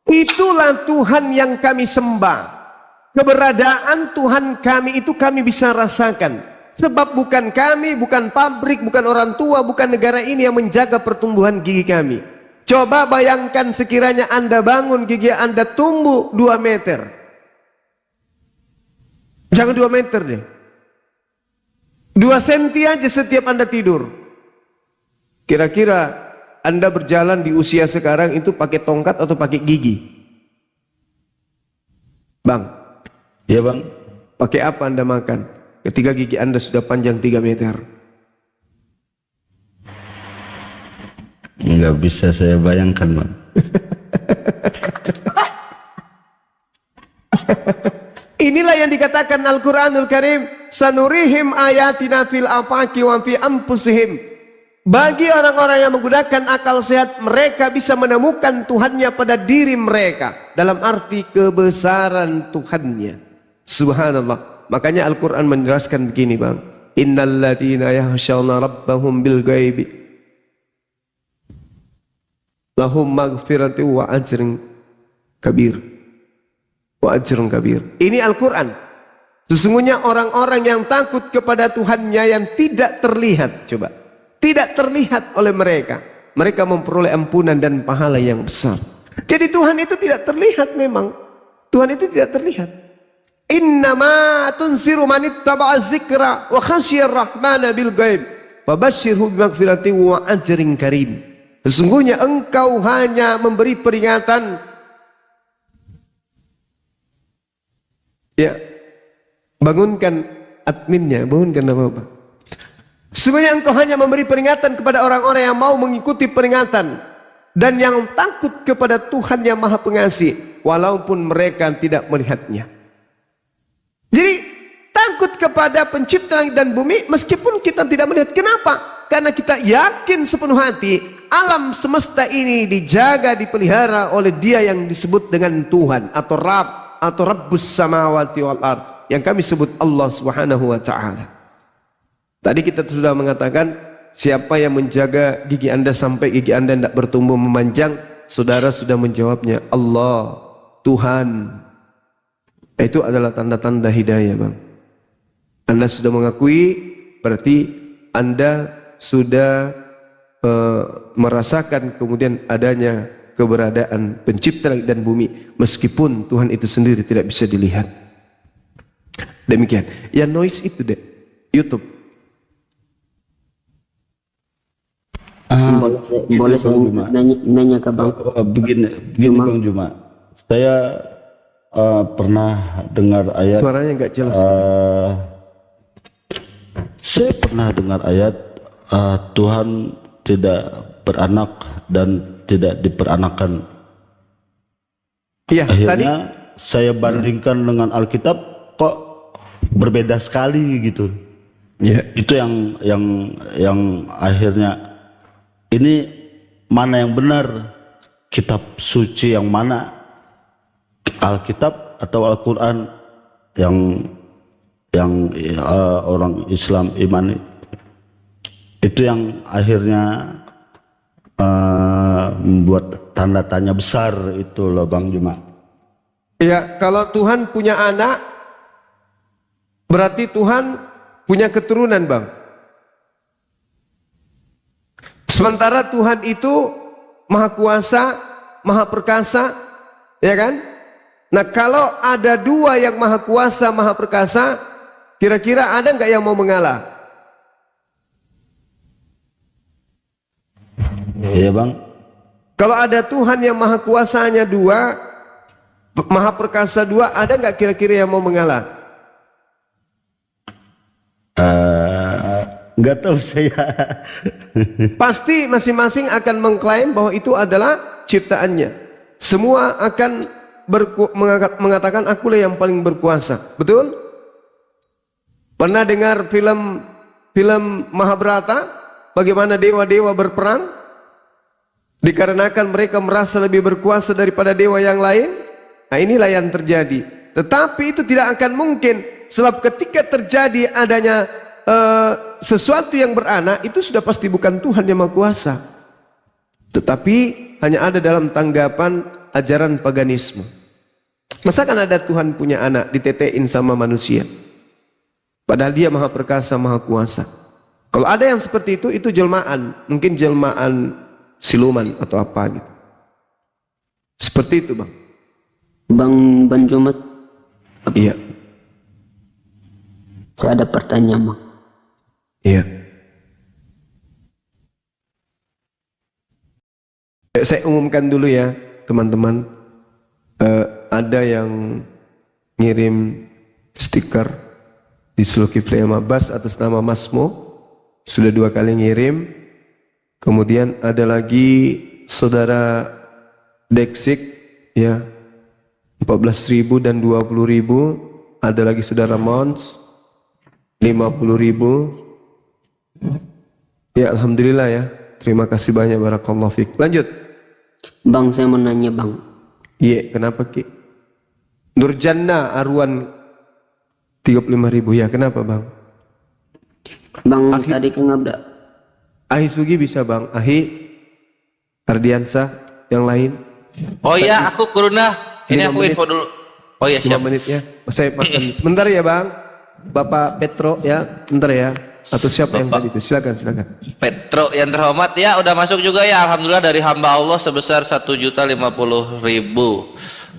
Speaker 1: Itulah Tuhan yang kami sembah. Keberadaan Tuhan kami itu kami bisa rasakan. Sebab bukan kami, bukan pabrik, bukan orang tua, bukan negara ini yang menjaga pertumbuhan gigi kami. Coba bayangkan sekiranya Anda bangun gigi Anda tumbuh 2 meter. Jangan 2 meter deh. 2 senti aja setiap Anda tidur. Kira-kira Anda berjalan di usia sekarang itu pakai tongkat atau pakai gigi? Bang.
Speaker 7: Iya, Bang.
Speaker 1: Pakai apa Anda makan ketika gigi Anda sudah panjang 3 meter?
Speaker 7: Nggak bisa saya bayangkan, Bang.
Speaker 1: Inilah yang dikatakan Al-Quranul Karim, sanurihim ayatina fil afaki wa fi anfusihim. Bagi orang-orang yang menggunakan akal sehat, mereka bisa menemukan Tuhannya pada diri mereka, dalam arti kebesaran Tuhannya. Subhanallah. Makanya Al-Quran menjelaskan begini, Bang. Innal ladina yahshawna rabbahum bil ghaibi lahum maghfirati wa ajrun kabir. Wa ajrun kabir. Ini Al-Quran. Sesungguhnya orang-orang yang takut kepada Tuhannya yang tidak terlihat, coba, tidak terlihat oleh mereka, mereka memperoleh ampunan dan pahala yang besar. Jadi Tuhan itu tidak terlihat memang. Tuhan itu tidak terlihat. Innama tunziru man ittaba'a dzikra wa khasyiyar rahmana bil ghaib fabashshirhu bimaghfirati wa ajrin karim. Sesungguhnya engkau hanya memberi peringatan, ya, bangunkan adminnya, bangunkan apa-apa. Sesungguhnya engkau hanya memberi peringatan kepada orang-orang yang mau mengikuti peringatan dan yang takut kepada Tuhan yang Maha Pengasih, walaupun mereka tidak melihatnya. Jadi takut kepada Pencipta langit dan bumi meskipun kita tidak melihat. Kenapa? Karena kita yakin sepenuh hati alam semesta ini dijaga, dipelihara oleh Dia yang disebut dengan Tuhan atau Rabb atau Rabbus samawati wal ard, yang kami sebut Allah Subhanahu wa taala. Tadi kita sudah mengatakan siapa yang menjaga gigi Anda sampai gigi Anda tidak bertumbuh memanjang. Saudara sudah menjawabnya, Allah, Tuhan. Itu adalah tanda-tanda hidayah, Bang. Anda sudah mengakui, berarti Anda sudah merasakan kemudian adanya keberadaan Pencipta langit dan bumi, meskipun Tuhan itu sendiri tidak bisa dilihat. Demikian. Ya, noise itu deh, YouTube.
Speaker 9: Boleh saya nanya ke Bang?
Speaker 7: Begini Bang Juma. Saya pernah dengar ayat.
Speaker 1: Suaranya nggak jelas.
Speaker 7: Saya pernah dengar ayat Tuhan tidak beranak dan tidak diperanakan.
Speaker 1: Iya,
Speaker 7: akhirnya
Speaker 1: tadi
Speaker 7: saya bandingkan dengan Alkitab, kok berbeda sekali gitu.
Speaker 1: Ya.
Speaker 7: Itu yang akhirnya ini mana yang benar, kitab suci yang mana, Alkitab atau Al-Quran? Yang yang orang Islam iman itu yang akhirnya membuat tanda tanya besar itu loh Bang Juma.
Speaker 1: Ya, kalau Tuhan punya anak, berarti Tuhan punya keturunan, Bang. Sementara Tuhan itu Maha Kuasa, Maha Perkasa, ya kan? Nah, kalau ada dua yang Maha Kuasa, Maha Perkasa, kira-kira ada nggak yang mau mengalah?
Speaker 7: Iya Bang.
Speaker 1: Kalau ada Tuhan yang Maha Kuasanya dua, Maha Perkasa dua, ada nggak kira-kira yang mau mengalah?
Speaker 7: Nggak tahu saya.
Speaker 1: Pasti masing-masing akan mengklaim bahwa itu adalah ciptaannya. Semua akan mengatakan akulah yang paling berkuasa. Betul? Pernah dengar film Mahabharata? Bagaimana dewa-dewa berperang? Dikarenakan mereka merasa lebih berkuasa daripada dewa yang lain. Nah, inilah yang terjadi. Tetapi itu tidak akan mungkin, sebab ketika terjadi adanya sesuatu yang beranak, itu sudah pasti bukan Tuhan yang Maha Kuasa, tetapi hanya ada dalam tanggapan ajaran paganisme. Masa kan ada Tuhan punya anak ditetein sama manusia, padahal dia Maha Perkasa, Maha Kuasa. Kalau ada yang seperti itu jelmaan, mungkin jelmaan siluman atau apa gitu. Seperti itu Bang.
Speaker 9: Bang Jumat.
Speaker 1: Iya.
Speaker 9: Saya ada pertanyaan Bang.
Speaker 1: Iya. Saya umumkan dulu ya teman-teman. Ada yang ngirim stiker di Zulkifli Abbas atas nama Masmo, sudah 2 kali ngirim. Kemudian ada lagi saudara Deksik ya, 14.000 dan 20.000. Ada lagi saudara Mons 50.000. Ya alhamdulillah ya. Terima kasih banyak, barakallahu fiik. Lanjut.
Speaker 9: Bang, saya mau nanya Bang.
Speaker 1: Iya, kenapa Ki? Nurjanna Arwan 35.000 ya, kenapa Bang?
Speaker 9: Bang, tadi kan ada
Speaker 1: Ahi Sugi bisa Bang, Ahi Ardiansa, yang lain.
Speaker 4: Oh iya, aku Kuruna. Ini aku info dulu. Oh iya,
Speaker 1: 5
Speaker 4: siap.
Speaker 1: menit ya. Saya makan sebentar ya Bang. Bapak Petro ya, bentar ya. Atau siapa yang tadi itu? Silakan.
Speaker 4: Petro yang terhormat ya, udah masuk juga ya. Alhamdulillah dari hamba Allah sebesar 1.050.000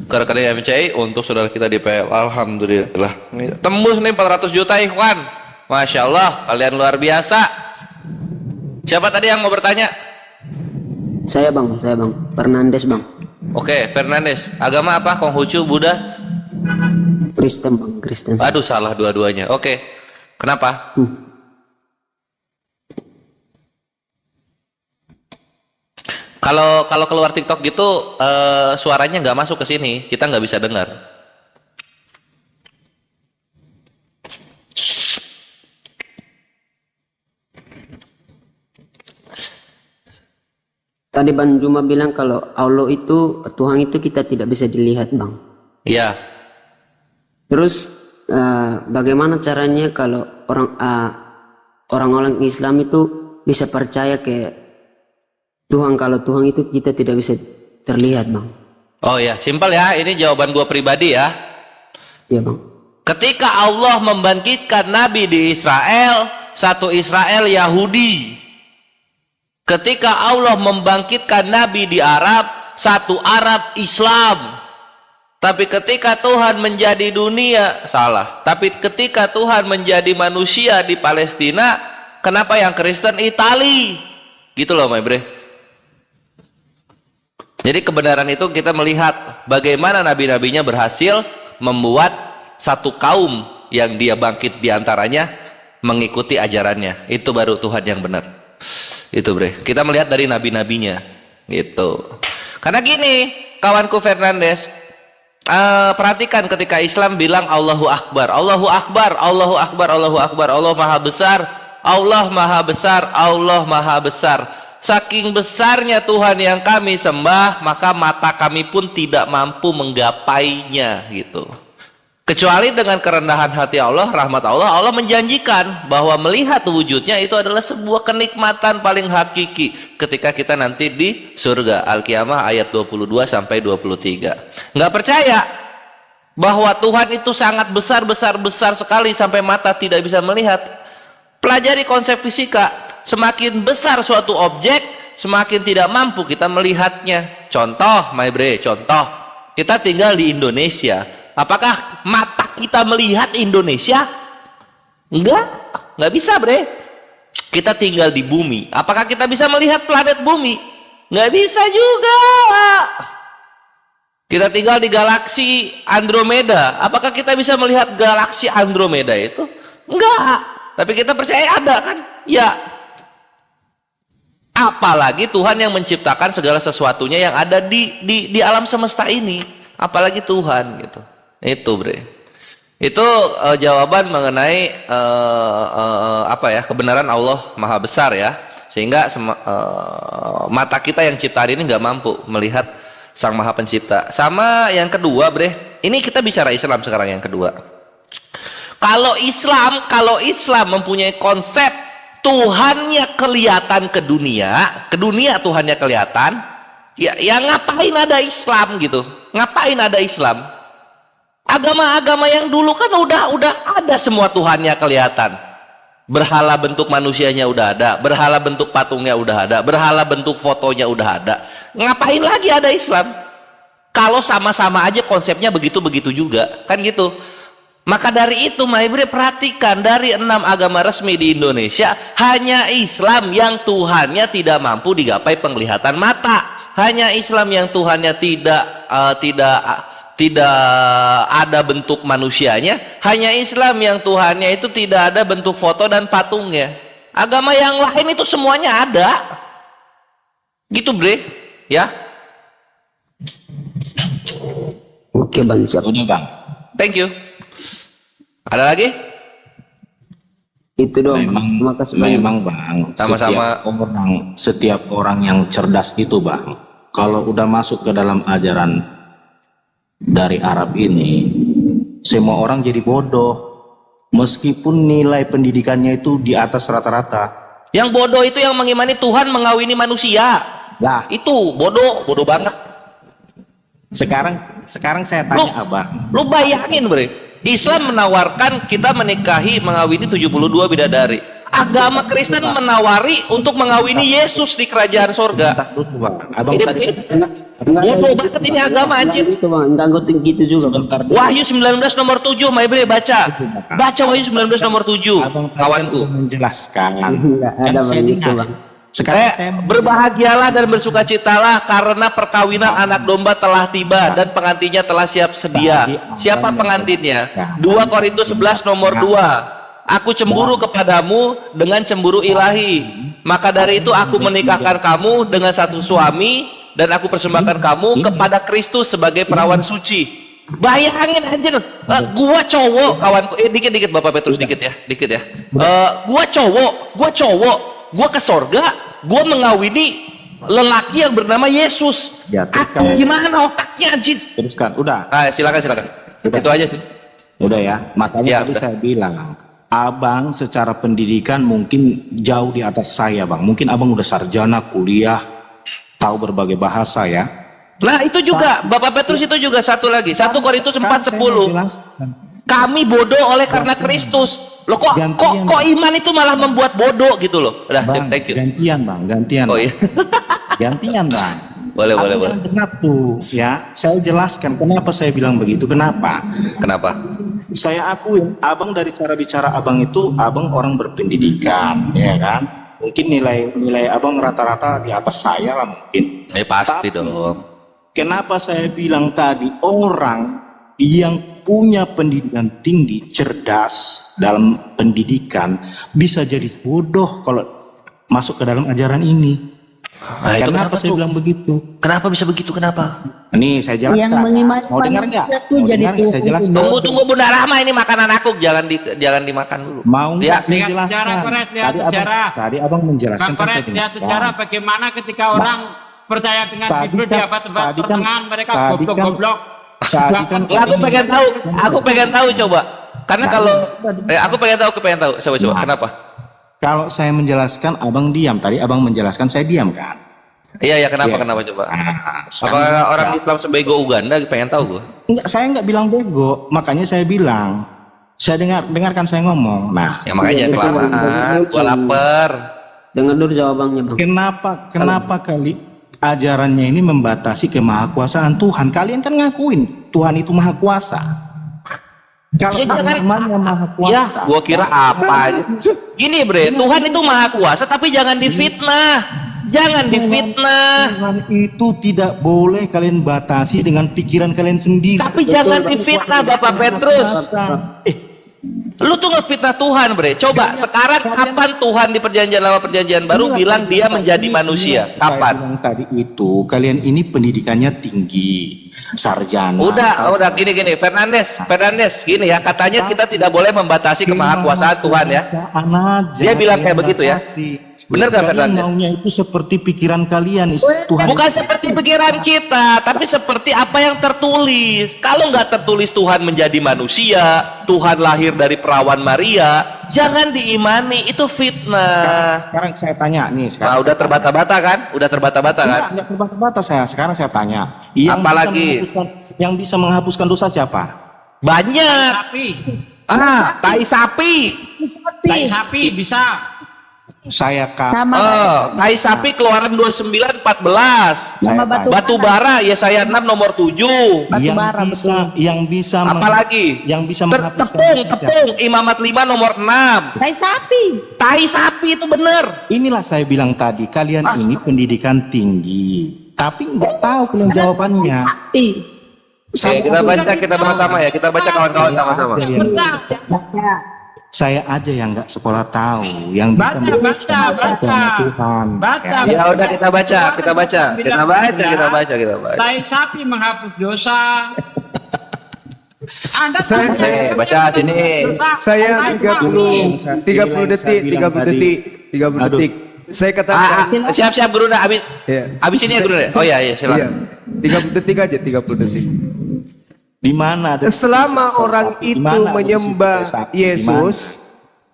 Speaker 4: ke rekening MCI untuk saudara kita di PL. Alhamdulillah. Tembus nih 400 juta ikhwan. Masya Allah, kalian luar biasa. Siapa tadi yang mau bertanya?
Speaker 9: Saya Bang. Fernandes Bang.
Speaker 4: Oke, Fernandes. Agama apa? Konghucu, Buddha?
Speaker 9: Kristen Bang, Kristen.
Speaker 4: Aduh, salah dua-duanya. Oke. Kenapa? Kalau keluar TikTok gitu suaranya nggak masuk ke sini, kita nggak bisa dengar.
Speaker 9: Tadi Bang Juma bilang kalau Allah itu, Tuhan itu kita tidak bisa dilihat Bang.
Speaker 4: Iya.
Speaker 9: Terus bagaimana caranya kalau orang-orang Islam itu bisa percaya ke Tuhan, kalau Tuhan itu kita tidak bisa terlihat Bang?
Speaker 4: Oh ya, simpel ya. Ini jawaban gua pribadi ya.
Speaker 9: Iya Bang.
Speaker 4: Ketika Allah membangkitkan Nabi di Israel, satu Israel Yahudi. Ketika Allah membangkitkan Nabi di Arab, satu Arab Islam. Tapi ketika Tuhan menjadi dunia, salah. Tapi ketika Tuhan menjadi manusia di Palestina, kenapa yang Kristen Itali? Gitu loh, my bre. Jadi kebenaran itu kita melihat bagaimana nabi-nabinya berhasil membuat satu kaum yang dia bangkit diantaranya mengikuti ajarannya. Itu baru Tuhan yang benar. Itu bre. Kita melihat dari nabi-nabinya. Gitu. Karena gini, kawanku Fernandes, perhatikan ketika Islam bilang Allahu Akbar, Allahu Akbar, Allahu Akbar, Allahu Akbar, Allah Maha Besar, Allah Maha Besar, Allah Maha Besar. Saking besarnya Tuhan yang kami sembah, maka mata kami pun tidak mampu menggapainya gitu. Kecuali dengan kerendahan hati Allah, rahmat Allah, Allah menjanjikan bahwa melihat wujudnya itu adalah sebuah kenikmatan paling hakiki ketika kita nanti di surga. Al-Qiyamah ayat 22 sampai 23. Nggak percaya bahwa Tuhan itu sangat besar sekali sampai mata tidak bisa melihat. Pelajari konsep fisika. Semakin besar suatu objek, semakin tidak mampu kita melihatnya. Contoh, my bre, contoh. Kita tinggal di Indonesia. Apakah mata kita melihat Indonesia? Enggak bisa, bre. Kita tinggal di bumi. Apakah kita bisa melihat planet bumi? Enggak bisa juga. Kita tinggal di galaksi Andromeda. Apakah kita bisa melihat galaksi Andromeda itu? Enggak. Tapi kita percaya ada kan? Ya. Apalagi Tuhan yang menciptakan segala sesuatunya yang ada di alam semesta ini. Apalagi Tuhan gitu. Itu bre, itu jawaban mengenai kebenaran Allah Maha Besar ya, sehingga mata kita yang ciptaan ini nggak mampu melihat Sang Maha Pencipta. Sama yang kedua bre, ini kita bicara Islam sekarang yang kedua. Kalau Islam mempunyai konsep Tuhannya kelihatan ke dunia Tuhannya kelihatan, ya ngapain ada Islam gitu? Ngapain ada Islam? Agama-agama yang dulu kan udah ada semua Tuhannya kelihatan. Berhala bentuk manusianya udah ada, berhala bentuk patungnya udah ada, berhala bentuk fotonya udah ada. Ngapain lagi ada Islam? Kalau sama-sama aja konsepnya begitu-begitu juga, kan gitu. Maka dari itu, Maibri perhatikan dari 6 agama resmi di Indonesia, hanya Islam yang Tuhannya tidak mampu digapai penglihatan mata. Hanya Islam yang Tuhannya tidak ada bentuk manusianya. Hanya Islam yang Tuhannya itu tidak ada bentuk foto dan patungnya. Agama yang lain itu semuanya ada. Gitu bre, ya.
Speaker 9: Oke bang, siap.
Speaker 10: Udah bang.
Speaker 4: Thank you. Ada lagi?
Speaker 9: Itu dong.
Speaker 10: Memang bang.
Speaker 4: Sama-sama.
Speaker 10: Setiap orang yang cerdas itu bang, kalau udah masuk ke dalam ajaran dari Arab ini, semua orang jadi bodoh meskipun nilai pendidikannya itu di atas rata-rata.
Speaker 4: Yang bodoh itu yang mengimani Tuhan mengawini manusia.
Speaker 10: Nah,
Speaker 4: itu bodoh banget.
Speaker 10: Sekarang saya tanya abang.
Speaker 4: Lu bayangin bre, Islam menawarkan kita menikahi mengawini 72 bidadari. Agama Kristen menawari untuk mengawini Yesus di kerajaan sorga. Bodoh banget ini agama anjir.
Speaker 9: Gitu juga.
Speaker 4: Wahyu 19 nomor 7, Maibri baca. Baca Wahyu 19 nomor 7, kawanku.
Speaker 10: Menjelaskan.
Speaker 4: Berbahagialah dan bersukacitalah karena perkawinan anak domba telah tiba dan pengantinnya telah siap sedia. Siapa pengantinnya? 2 Korintus 11 nomor 2. Aku cemburu kepadamu dengan cemburu ilahi. Maka dari itu aku menikahkan kamu dengan satu suami dan aku persembahkan kamu kepada Kristus sebagai perawan suci. Bayangin anjir, gua cowok kawanku. Dikit Bapak Petrus dikit ya. Gua cowok, gua ke sorga, gua mengawini lelaki yang bernama Yesus. Gimana otaknya anjir?
Speaker 10: Teruskan, udah.
Speaker 4: Silakan. Itu aja sih.
Speaker 10: Udah ya. Makanya tadi saya bilang, abang secara pendidikan mungkin jauh di atas saya bang. Mungkin abang udah sarjana, kuliah, tahu berbagai bahasa ya.
Speaker 4: Nah itu juga, Bapak Petrus itu juga satu lagi. 1 Korintus 4:10. Kami bodoh oleh karena Kristus. Loh kok iman itu malah membuat bodoh gitu loh. Udah, thank you.
Speaker 10: Gantian.
Speaker 4: Oh iya.
Speaker 10: Gantian bang.
Speaker 4: Boleh.
Speaker 10: Benar tuh ya. Saya jelaskan kenapa saya bilang begitu. Kenapa? Saya akuin abang dari cara bicara abang itu, abang orang berpendidikan, ya kan? Mungkin nilai abang rata-rata di atas saya lah mungkin.
Speaker 4: Pasti dong.
Speaker 10: Kenapa saya bilang tadi orang yang punya pendidikan tinggi, cerdas dalam pendidikan bisa jadi bodoh kalau masuk ke dalam ajaran ini. Kenapa saya bilang begitu?
Speaker 4: Kenapa bisa begitu? Kenapa?
Speaker 10: Ini saya jelaskan.
Speaker 8: Yang mengimani
Speaker 10: mau dengar nggak? Saya jelaskan.
Speaker 4: Tunggu Bunda Rahma, ini makanan aku, jangan dimakan dulu.
Speaker 10: Mau nggak saya jelaskan?
Speaker 5: Tadi
Speaker 10: abang menjelaskan.
Speaker 5: Lihat sejarah bagaimana ketika orang percaya dengan Bible di abad pertengahan mereka goblok-goblok.
Speaker 4: Aku pengen tahu coba. Karena kalau aku pengen tahu. Coba kenapa?
Speaker 10: Kalau saya menjelaskan, abang diam. Tadi abang menjelaskan, saya diam kan?
Speaker 4: Iya, kenapa coba? Apakah orang Islam sebego Uganda? Pengen tahu gue.
Speaker 10: Enggak, saya nggak bilang bego. Makanya saya bilang, saya dengarkan saya ngomong. Nah,
Speaker 4: ya makanya kelamaan. Gue lapar.
Speaker 9: Dengar dulu jawabannya, Bang.
Speaker 10: Kenapa kali ajarannya ini membatasi kemahakuasaan Tuhan? Kalian kan ngakuin Tuhan itu maha kuasa. Kalau namanya maha kuasa,
Speaker 4: ya, gua kira apa? Gini, Bre, Tuhan itu maha kuasa, tapi jangan difitnah. Jangan difitnah.
Speaker 10: Tuhan itu tidak boleh kalian batasi dengan pikiran kalian sendiri.
Speaker 4: Tapi jangan difitnah, Bapak Petrus. Lu tuh ngefitnah Tuhan, Bre. Coba sekarang kapan Tuhan di perjanjian lama perjanjian baru bilang dia menjadi manusia? Kapan?
Speaker 10: Tadi itu kalian ini pendidikannya tinggi, sarjana.
Speaker 4: Udah gini Fernandes gini ya, katanya kita tidak boleh membatasi kemahakuasaan Tuhan ya. Dia bilang kayak begitu ya. Benar gak Fernandes?
Speaker 10: Maunya itu seperti pikiran kalian.
Speaker 4: Tuhan bukan seperti pikiran kita, tapi seperti apa yang tertulis. Kalau nggak tertulis Tuhan menjadi manusia, Tuhan lahir dari perawan Maria, jangan diimani, itu fitnah.
Speaker 10: Sekarang saya tanya nih.
Speaker 4: Nah, udah terbata-bata kan?
Speaker 10: Enggak terbata-bata saya. Sekarang saya tanya. Yang bisa menghapuskan dosa siapa?
Speaker 4: Banyak. Tai sapi.
Speaker 5: Tai sapi bisa.
Speaker 10: Tai
Speaker 4: sapi Keluaran 29:14. Batu bara Yesaya 6 nomor 7.
Speaker 10: Yang bisa
Speaker 4: apalagi?
Speaker 10: Yang bisa menghapuskan
Speaker 4: tepung Imamat 5 nomor 6. Tai sapi itu benar.
Speaker 10: Inilah saya bilang tadi, kalian ini pendidikan tinggi, tapi nggak tahu kalian jawabannya.
Speaker 4: Kita baca sama-sama ya. Kita baca kawan-kawan sama-sama.
Speaker 10: Saya aja yang nggak sekolah tahu, yang bisa
Speaker 5: Tuhan.
Speaker 4: Ya udah kita baca.
Speaker 5: Tai sapi menghapus dosa. Anda
Speaker 1: saya
Speaker 4: baca sini.
Speaker 1: Saya 30 detik. Saya katakan
Speaker 4: siap Guru Nda, habis ini ya Guru Nda. Oh ya silakan.
Speaker 1: 30 detik aja, 30 detik.
Speaker 10: Di mana
Speaker 1: selama orang itu menyembah Yesus,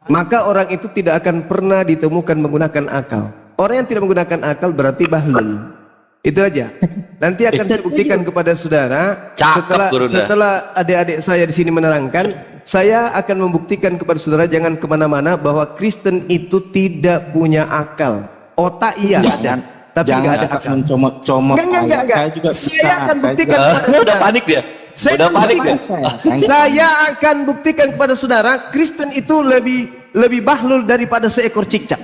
Speaker 1: maka orang itu tidak akan pernah ditemukan menggunakan akal. Orang yang tidak menggunakan akal berarti bahlul. Itu aja. Nanti akan saya buktikan kepada saudara. Setelah adik-adik saya di sini menerangkan, saya akan membuktikan kepada saudara jangan kemana-mana bahwa Kristen itu tidak punya akal. Otak iya ada, tapi nggak ada akal. Enggak. Saya akan buktikan kepada saudara.
Speaker 4: Udah panik dia.
Speaker 1: Saya akan buktikan kepada saudara Kristen itu lebih bahlul daripada seekor cicak.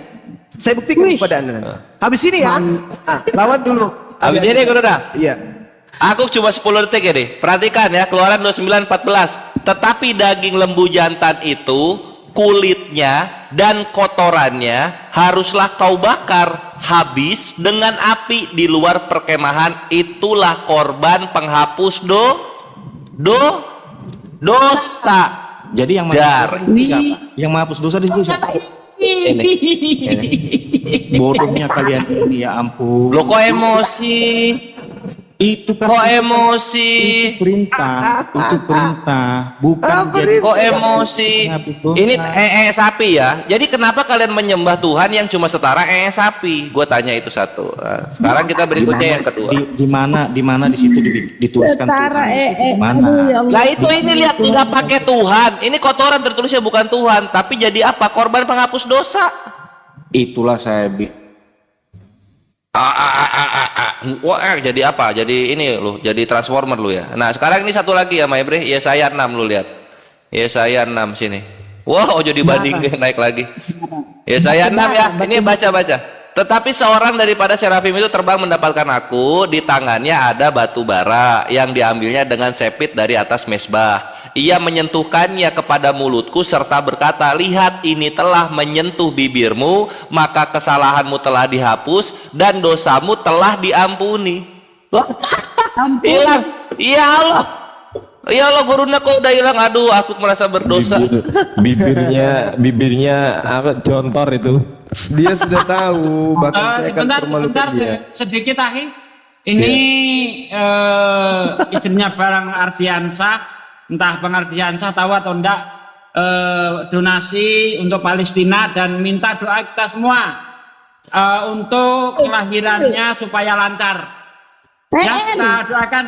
Speaker 1: Saya buktikan kepada anda. Habis ini ya, lawan dulu.
Speaker 4: Habis ini Guru Nda.
Speaker 1: Iya.
Speaker 4: Aku cuma 10 detik ini. Perhatikan ya, Keluaran 29:14. Tetapi daging lembu jantan itu, kulitnya dan kotorannya haruslah kau bakar habis dengan api di luar perkemahan. Itulah korban penghapus dosa.
Speaker 10: Jadi yang menghapus dosa itu siapa? Bodohnya kalian ini, ya ampun.
Speaker 4: Lo kok emosi?
Speaker 10: Itu kan perintah, bukan jadi
Speaker 4: kok emosi. Ini sapi ya. Jadi kenapa kalian menyembah Tuhan yang cuma setara sapi? Gue tanya itu satu. Nah, sekarang kita berikutnya yang kedua.
Speaker 10: Di mana di situ dituliskan
Speaker 8: setara
Speaker 10: Tuhan?
Speaker 4: Lah itu ini lihat nggak pakai Tuhan. Ini kotoran tertulisnya bukan Tuhan, tapi jadi apa? Korban penghapus dosa.
Speaker 10: Itulah saya
Speaker 4: Wah, jadi apa? Jadi ini lu, jadi transformer lu ya. Nah, sekarang ini satu lagi ya, Maybre. Yesaya 6 lu lihat. Yesaya 6 sini. Wow, jadi banding naik lagi. Yesaya 6 ya. Ini baca-baca. Tetapi seorang daripada serafim itu terbang mendapatkan aku, di tangannya ada batu bara yang diambilnya dengan sepit dari atas mezbah. Ia menyentuhkannya kepada mulutku serta berkata, lihat ini telah menyentuh bibirmu, maka kesalahanmu telah dihapus dan dosamu telah diampuni. Hilang. Ya Allah. Ya Allah, gurunya kok udah hilang. Aduh, aku merasa berdosa.
Speaker 11: Bibirnya apa contor itu.
Speaker 1: Dia sudah tahu, bahkan saya akan
Speaker 5: bentar, sedikit Ahi. Ini istrinya Bang Ardiansyah, entah Bang Ardiansyah tahu atau enggak, donasi untuk Palestina dan minta doa kita semua untuk kelahirannya supaya lancar. Ya, kita doakan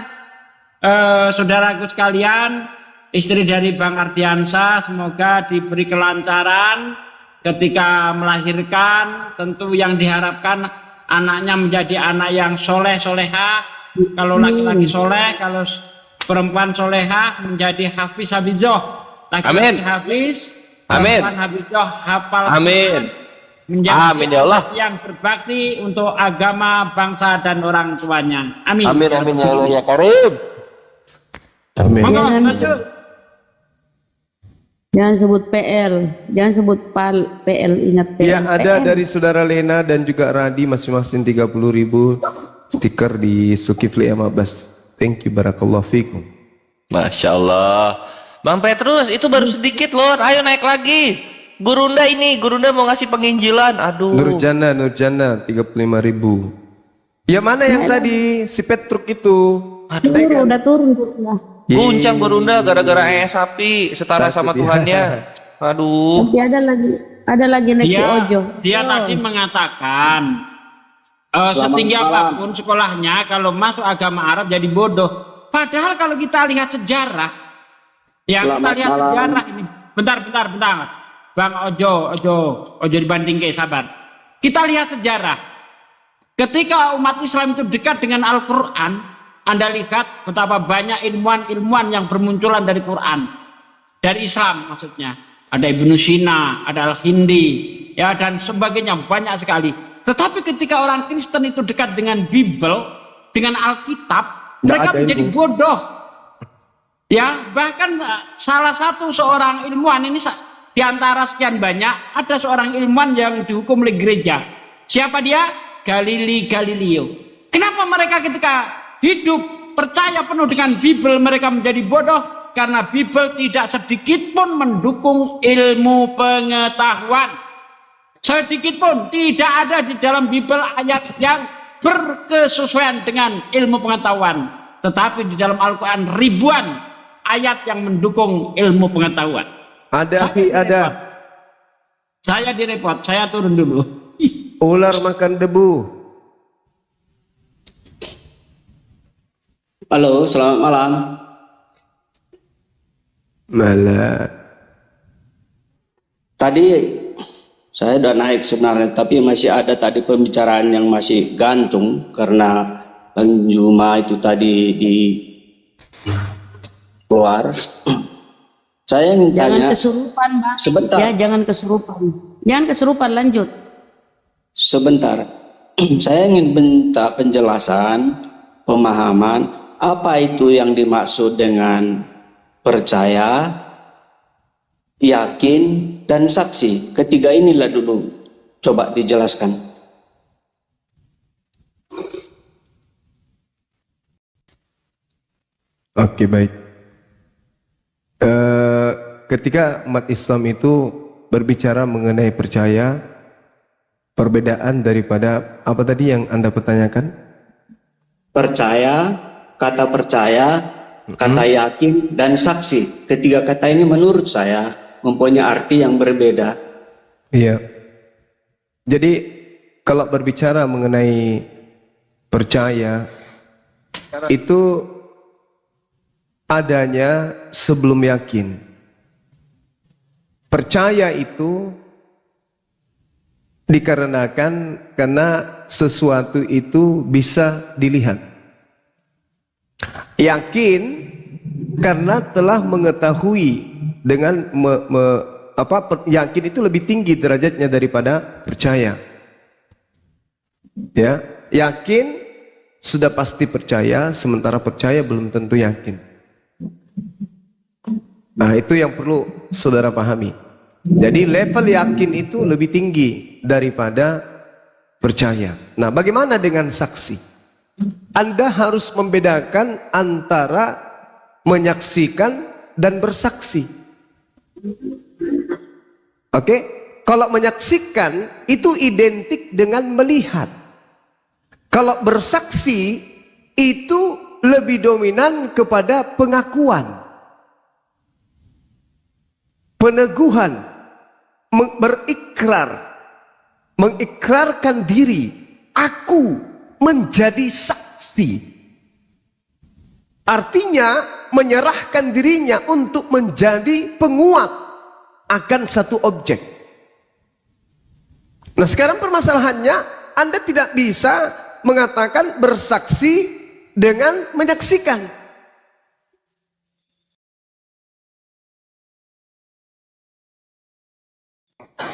Speaker 5: saudaraku sekalian, istri dari Bang Ardiansyah semoga diberi kelancaran ketika melahirkan. Tentu yang diharapkan anaknya menjadi anak yang soleh soleha. Kalau laki-laki soleh, kalau perempuan soleha menjadi hafiz hafizoh. Laki-laki hafiz, perempuan hafizoh hafal.
Speaker 4: Amin.
Speaker 5: Menjadi
Speaker 4: ya Allah
Speaker 5: yang berbakti untuk agama, bangsa dan orang tuanya. Amin.
Speaker 4: Amin amin ya Allah ya Karim.
Speaker 1: Amin.
Speaker 8: Jangan sebut PL, jangan sebut PL, ingat PL.
Speaker 1: Ya, ada dari saudara Lena dan juga Radi masing-masing 30.000 stiker di Zulkifli Amabas. Thank you, barakallahu fikum.
Speaker 4: Masya Allah. Bang Petrus, itu baru sedikit loh. Ayo naik lagi. Gurunda mau ngasih penginjilan. Aduh.
Speaker 1: Nurjana 35.000. Ya mana yang tadi si Petruk itu?
Speaker 8: Aduh, udah turun.
Speaker 4: Guncang Gurunda gara-gara sapi setara sama Tuhannya. Aduh.
Speaker 8: Tapi ada lagi nasi ojo.
Speaker 5: Dia tadi mengatakan setinggi apapun sekolahnya, kalau masuk agama Arab jadi bodoh. Padahal kalau kita lihat sejarah, sejarah ini. Bentar. Bang Ojo dibandingke, sabar. Kita lihat sejarah. Ketika umat Islam itu dekat dengan Al-Quran, Anda lihat betapa banyak ilmuwan-ilmuwan yang bermunculan dari Quran, dari Islam maksudnya. Ada Ibnu Sina, ada Al-Hindi, ya dan sebagainya, banyak sekali. Tetapi ketika orang Kristen itu dekat dengan Bible, dengan Alkitab, mereka menjadi bodoh. Ya, bahkan salah satu seorang ilmuwan ini di antara sekian banyak, ada seorang ilmuwan yang dihukum oleh gereja. Siapa dia? Galileo. Kenapa mereka ketika hidup percaya penuh dengan Bible mereka menjadi bodoh? Karena Bible tidak sedikit pun mendukung ilmu pengetahuan. Sedikit pun tidak ada di dalam Bible ayat yang berkesesuaian dengan ilmu pengetahuan. Tetapi di dalam Al-Quran ribuan ayat yang mendukung ilmu pengetahuan.
Speaker 1: Ada.
Speaker 5: Saya direpot, saya turun dulu.
Speaker 1: Ular makan debu.
Speaker 11: Halo, selamat malam.
Speaker 1: Malam.
Speaker 11: Tadi saya udah naik sebenarnya, tapi masih ada tadi pembicaraan yang masih gantung karena Bang Juma itu tadi di keluar. Saya ingin tanya.
Speaker 8: Jangan kesurupan, Bang.
Speaker 11: Sebentar.
Speaker 8: Ya, jangan kesurupan, lanjut.
Speaker 11: Sebentar. Saya ingin minta penjelasan, pemahaman, apa itu yang dimaksud dengan percaya, yakin, dan saksi. Ketiga inilah dulu. Coba dijelaskan.
Speaker 1: Oke, baik. Ketika umat Islam itu berbicara mengenai percaya, perbedaan daripada apa tadi yang Anda pertanyakan?
Speaker 11: Percaya, kata percaya, kata yakin, dan saksi. Ketiga kata ini menurut saya mempunyai arti yang berbeda.
Speaker 1: Iya. Jadi kalau berbicara mengenai percaya, itu adanya sebelum yakin. Percaya itu dikarenakan karena sesuatu itu bisa dilihat. Yakin karena telah mengetahui dengan yakin itu lebih tinggi derajatnya daripada percaya. Ya, yakin sudah pasti percaya, sementara percaya belum tentu yakin. Nah, itu yang perlu saudara pahami. Jadi level yakin itu lebih tinggi daripada percaya. Nah, bagaimana dengan saksi? Anda harus membedakan antara menyaksikan dan bersaksi. Oke? Kalau menyaksikan itu identik dengan melihat. Kalau bersaksi itu lebih dominan kepada pengakuan, peneguhan, mengikrarkan diri, aku menjadi saksi. Artinya menyerahkan dirinya untuk menjadi penguat akan satu objek. Nah, sekarang permasalahannya, Anda tidak bisa mengatakan bersaksi dengan menyaksikan.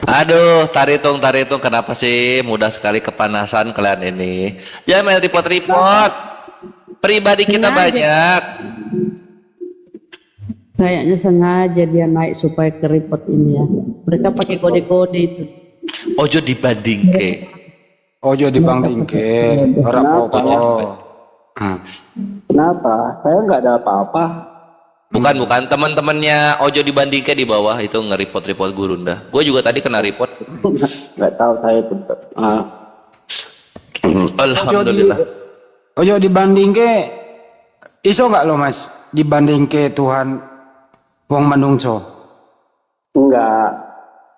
Speaker 4: Aduh, taritung, kenapa sih mudah sekali kepanasan kalian ini? Jangan main report-report. Pribadi kita banyak.
Speaker 8: Kayaknya sengaja dia naik supaya ke report ini ya. Mereka pakai kode-kode itu.
Speaker 4: Ojo dibandingke.
Speaker 3: Ojo dibandingke. Orang pokok.
Speaker 11: Kenapa? Saya nggak ada apa-apa.
Speaker 4: Bukan teman-temannya Ojo dibandingke di bawah itu nge-report Gurunda. Gue juga tadi kena report.
Speaker 11: Nggak tahu saya itu.
Speaker 4: Alhamdulillah.
Speaker 3: Ojo dibandingke, iso nggak lo mas? Dibandingke Tuhan wong manungso?
Speaker 11: Enggak.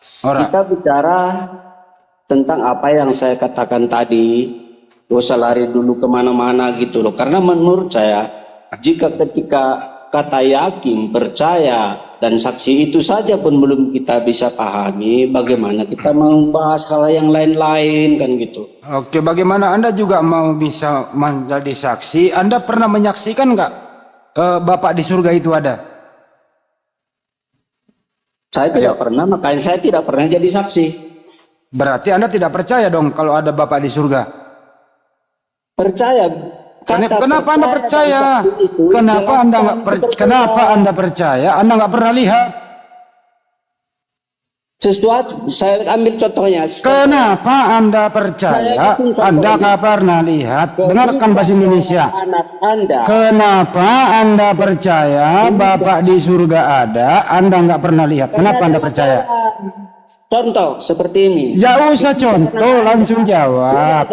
Speaker 11: Kita bicara tentang apa yang saya katakan tadi. Gak usah lari dulu kemana-mana gitu loh. Karena menurut saya, jika ketika kata yakin, percaya, dan saksi itu saja pun belum kita bisa pahami, bagaimana kita membahas hal yang lain-lain kan gitu.
Speaker 3: Oke, bagaimana Anda juga mau bisa menjadi saksi? Anda pernah menyaksikan nggak Bapak di surga itu ada?
Speaker 11: Saya tidak pernah, makanya saya tidak pernah jadi saksi.
Speaker 3: Berarti Anda tidak percaya dong kalau ada Bapak di surga?
Speaker 11: Percaya.
Speaker 3: Kenapa Anda percaya? Kenapa Anda nggak Kenapa Anda percaya? Anda nggak pernah lihat
Speaker 11: sesuatu. Saya ambil contohnya.
Speaker 3: Kenapa Anda percaya? Anda nggak pernah lihat. Dengarkan bahasa Indonesia.
Speaker 11: Anak Anda.
Speaker 3: Kenapa Anda percaya Bapak di surga ada? Anda nggak pernah lihat. Kenapa Anda percaya?
Speaker 11: Contoh seperti ini.
Speaker 3: Jauh usah contoh, langsung jawab.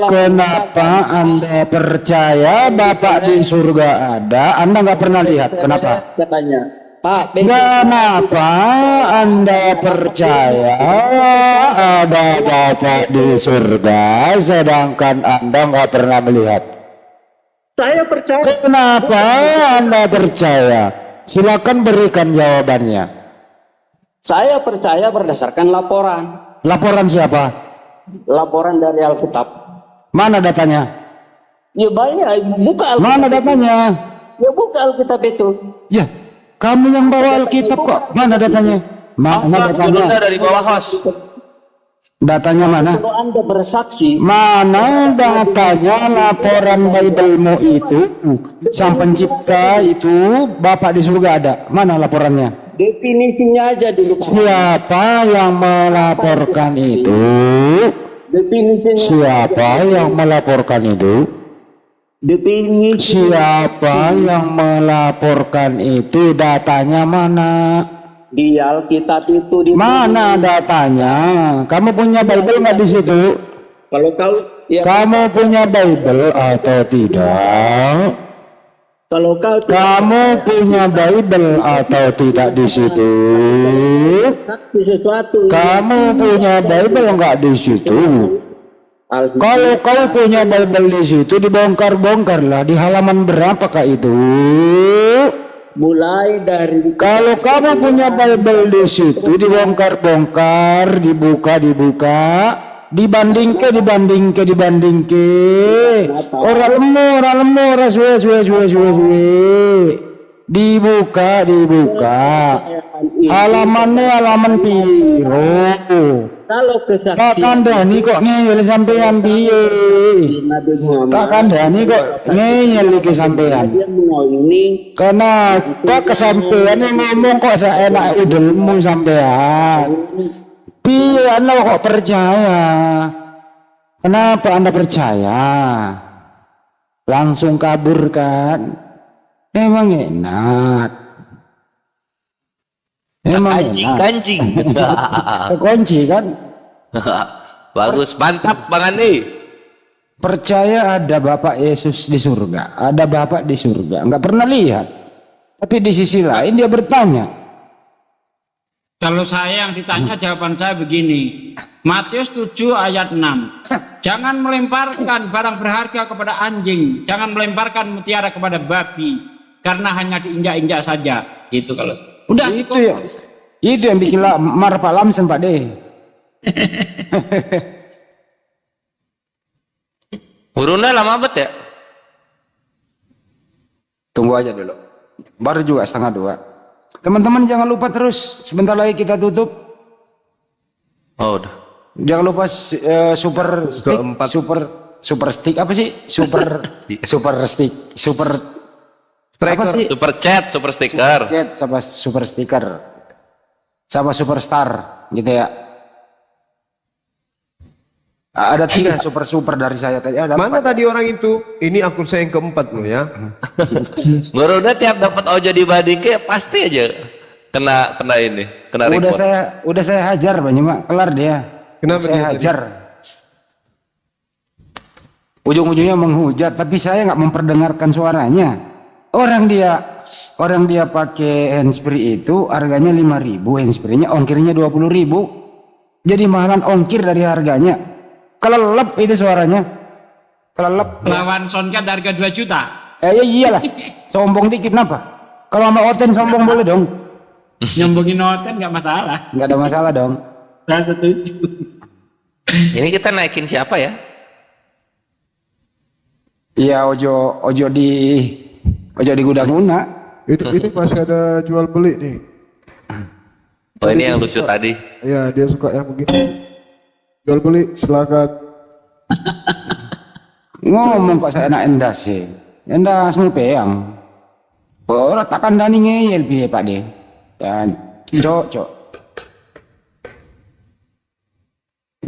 Speaker 3: Kenapa Anda percaya Bapak di surga ada? Anda nggak pernah lihat. Kenapa?
Speaker 11: Katanya, Pak.
Speaker 3: Kenapa Anda percaya ada Bapak di surga, sedangkan Anda nggak pernah melihat?
Speaker 11: Saya percaya.
Speaker 3: Kenapa Anda percaya? Silakan berikan jawabannya.
Speaker 11: Saya percaya berdasarkan laporan.
Speaker 3: Laporan siapa?
Speaker 11: Laporan dari Alkitab.
Speaker 3: Mana datanya?
Speaker 11: Ya banyak, buka Alkitab.
Speaker 3: Mana datanya?
Speaker 11: Ya buka Alkitab itu.
Speaker 3: Ya, kamu yang bawa Alkitab kok. Mana datanya? Mana datanya?
Speaker 4: Dari bawah host.
Speaker 3: Datanya mana?
Speaker 11: Kalau Anda bersaksi.
Speaker 3: Mana datanya laporan Biblemu itu? Sang pencipta itu Bapak di surga ada. Mana laporannya?
Speaker 11: Definisinya aja dulu.
Speaker 3: Siapa yang melaporkan itu?
Speaker 11: Definisinya.
Speaker 3: Siapa yang melaporkan itu?
Speaker 11: Definisi.
Speaker 3: Siapa yang melaporkan itu? Datanya mana?
Speaker 11: Di Alkitab itu.
Speaker 3: Mana datanya? Kamu punya Bible nggak di situ?
Speaker 11: Kalau kau, ya.
Speaker 3: Kamu punya Bible atau tidak?
Speaker 11: Kalau kau.
Speaker 3: Kamu punya Bible atau tidak di situ?
Speaker 11: Sesuatu.
Speaker 3: Kamu punya Bible nggak di situ? Kalau kau punya Bible di situ, dibongkar-bongkarlah di halaman berapakah itu?
Speaker 11: Mulai dari.
Speaker 3: Kalau kamu punya Bible di situ, dibongkar-bongkar, dibuka. Dibandingke. Orang lemu, suwe. Dibuka. Halamannya halaman piro.
Speaker 11: Kalau kesaksian.
Speaker 3: Tak kandhani kok ngeyel sampean piye? Tak kandhani kok ngeyel iki sampean. Kenapa kesampean yang ngomong kok seenak udelmu sampean? Piye Anda kok percaya? Kenapa Anda percaya? Langsung kabur kan? Emang enak.
Speaker 4: Kancing.
Speaker 3: Kekunci kan?
Speaker 4: Bagus, mantap Bang Andi.
Speaker 3: percaya ada Bapak Yesus di surga, ada Bapak di surga, nggak pernah lihat. Tapi di sisi lain dia bertanya.
Speaker 5: Kalau saya yang ditanya, jawaban saya begini. Matius 7 ayat 6. Jangan melemparkan barang berharga kepada anjing, jangan melemparkan mutiara kepada babi, karena hanya diinjak-injak saja. Gitu kalau. Udah
Speaker 3: itu ya. Itu yang bikin mar Pak Lamsen Pak De.
Speaker 4: Burunda lama bet ya?
Speaker 3: Tunggu aja dulu. Baru juga 1:30. Teman-teman jangan lupa terus. Sebentar lagi kita tutup.
Speaker 4: Oh udah.
Speaker 3: Jangan lupa super stick, super stick apa sih? Super stick, super apa sih?
Speaker 4: Super chat, super sticker.
Speaker 3: Super chat sama super sticker. Sama superstar gitu ya. Ada 3 super dari saya tadi. Ada
Speaker 1: Mana 4. Tadi orang itu? Ini akun saya yang keempat loh ya.
Speaker 4: Baru tiap dapat Ojo dibanding ke pasti aja kena ini, kena report.
Speaker 3: Udah saya hajar banyak Mak, kelar dia.
Speaker 1: Kenapa
Speaker 3: saya hajar? Ujung-ujungnya menghujat, tapi saya nggak memperdengarkan suaranya. Orang dia pakai handsfree itu harganya 5.000, handsfree-nya ongkirnya 20.000. Jadi mahalan ongkir dari harganya. Kelelep itu suaranya. Kelelep.
Speaker 5: Lawan Soundcard harga 2 juta.
Speaker 3: Ya iyalah. Sombong dikit kenapa? Kalau sama Oten sombong boleh dong.
Speaker 5: Nyombongin Oten nggak masalah.
Speaker 3: Nggak ada masalah dong.
Speaker 5: Saya setuju.
Speaker 4: Ini kita naikin siapa ya?
Speaker 3: Iya Ojo di gudang Una.
Speaker 6: Ini masih ada jual beli nih.
Speaker 4: Oh ini yang lucu tadi.
Speaker 6: Iya dia suka yang begini. Jual beli silakan.
Speaker 3: Ngomong kok saya enak endas sih. Endas mau peang. Ora takkan dani ngeyel piye Pak De. Ya cok.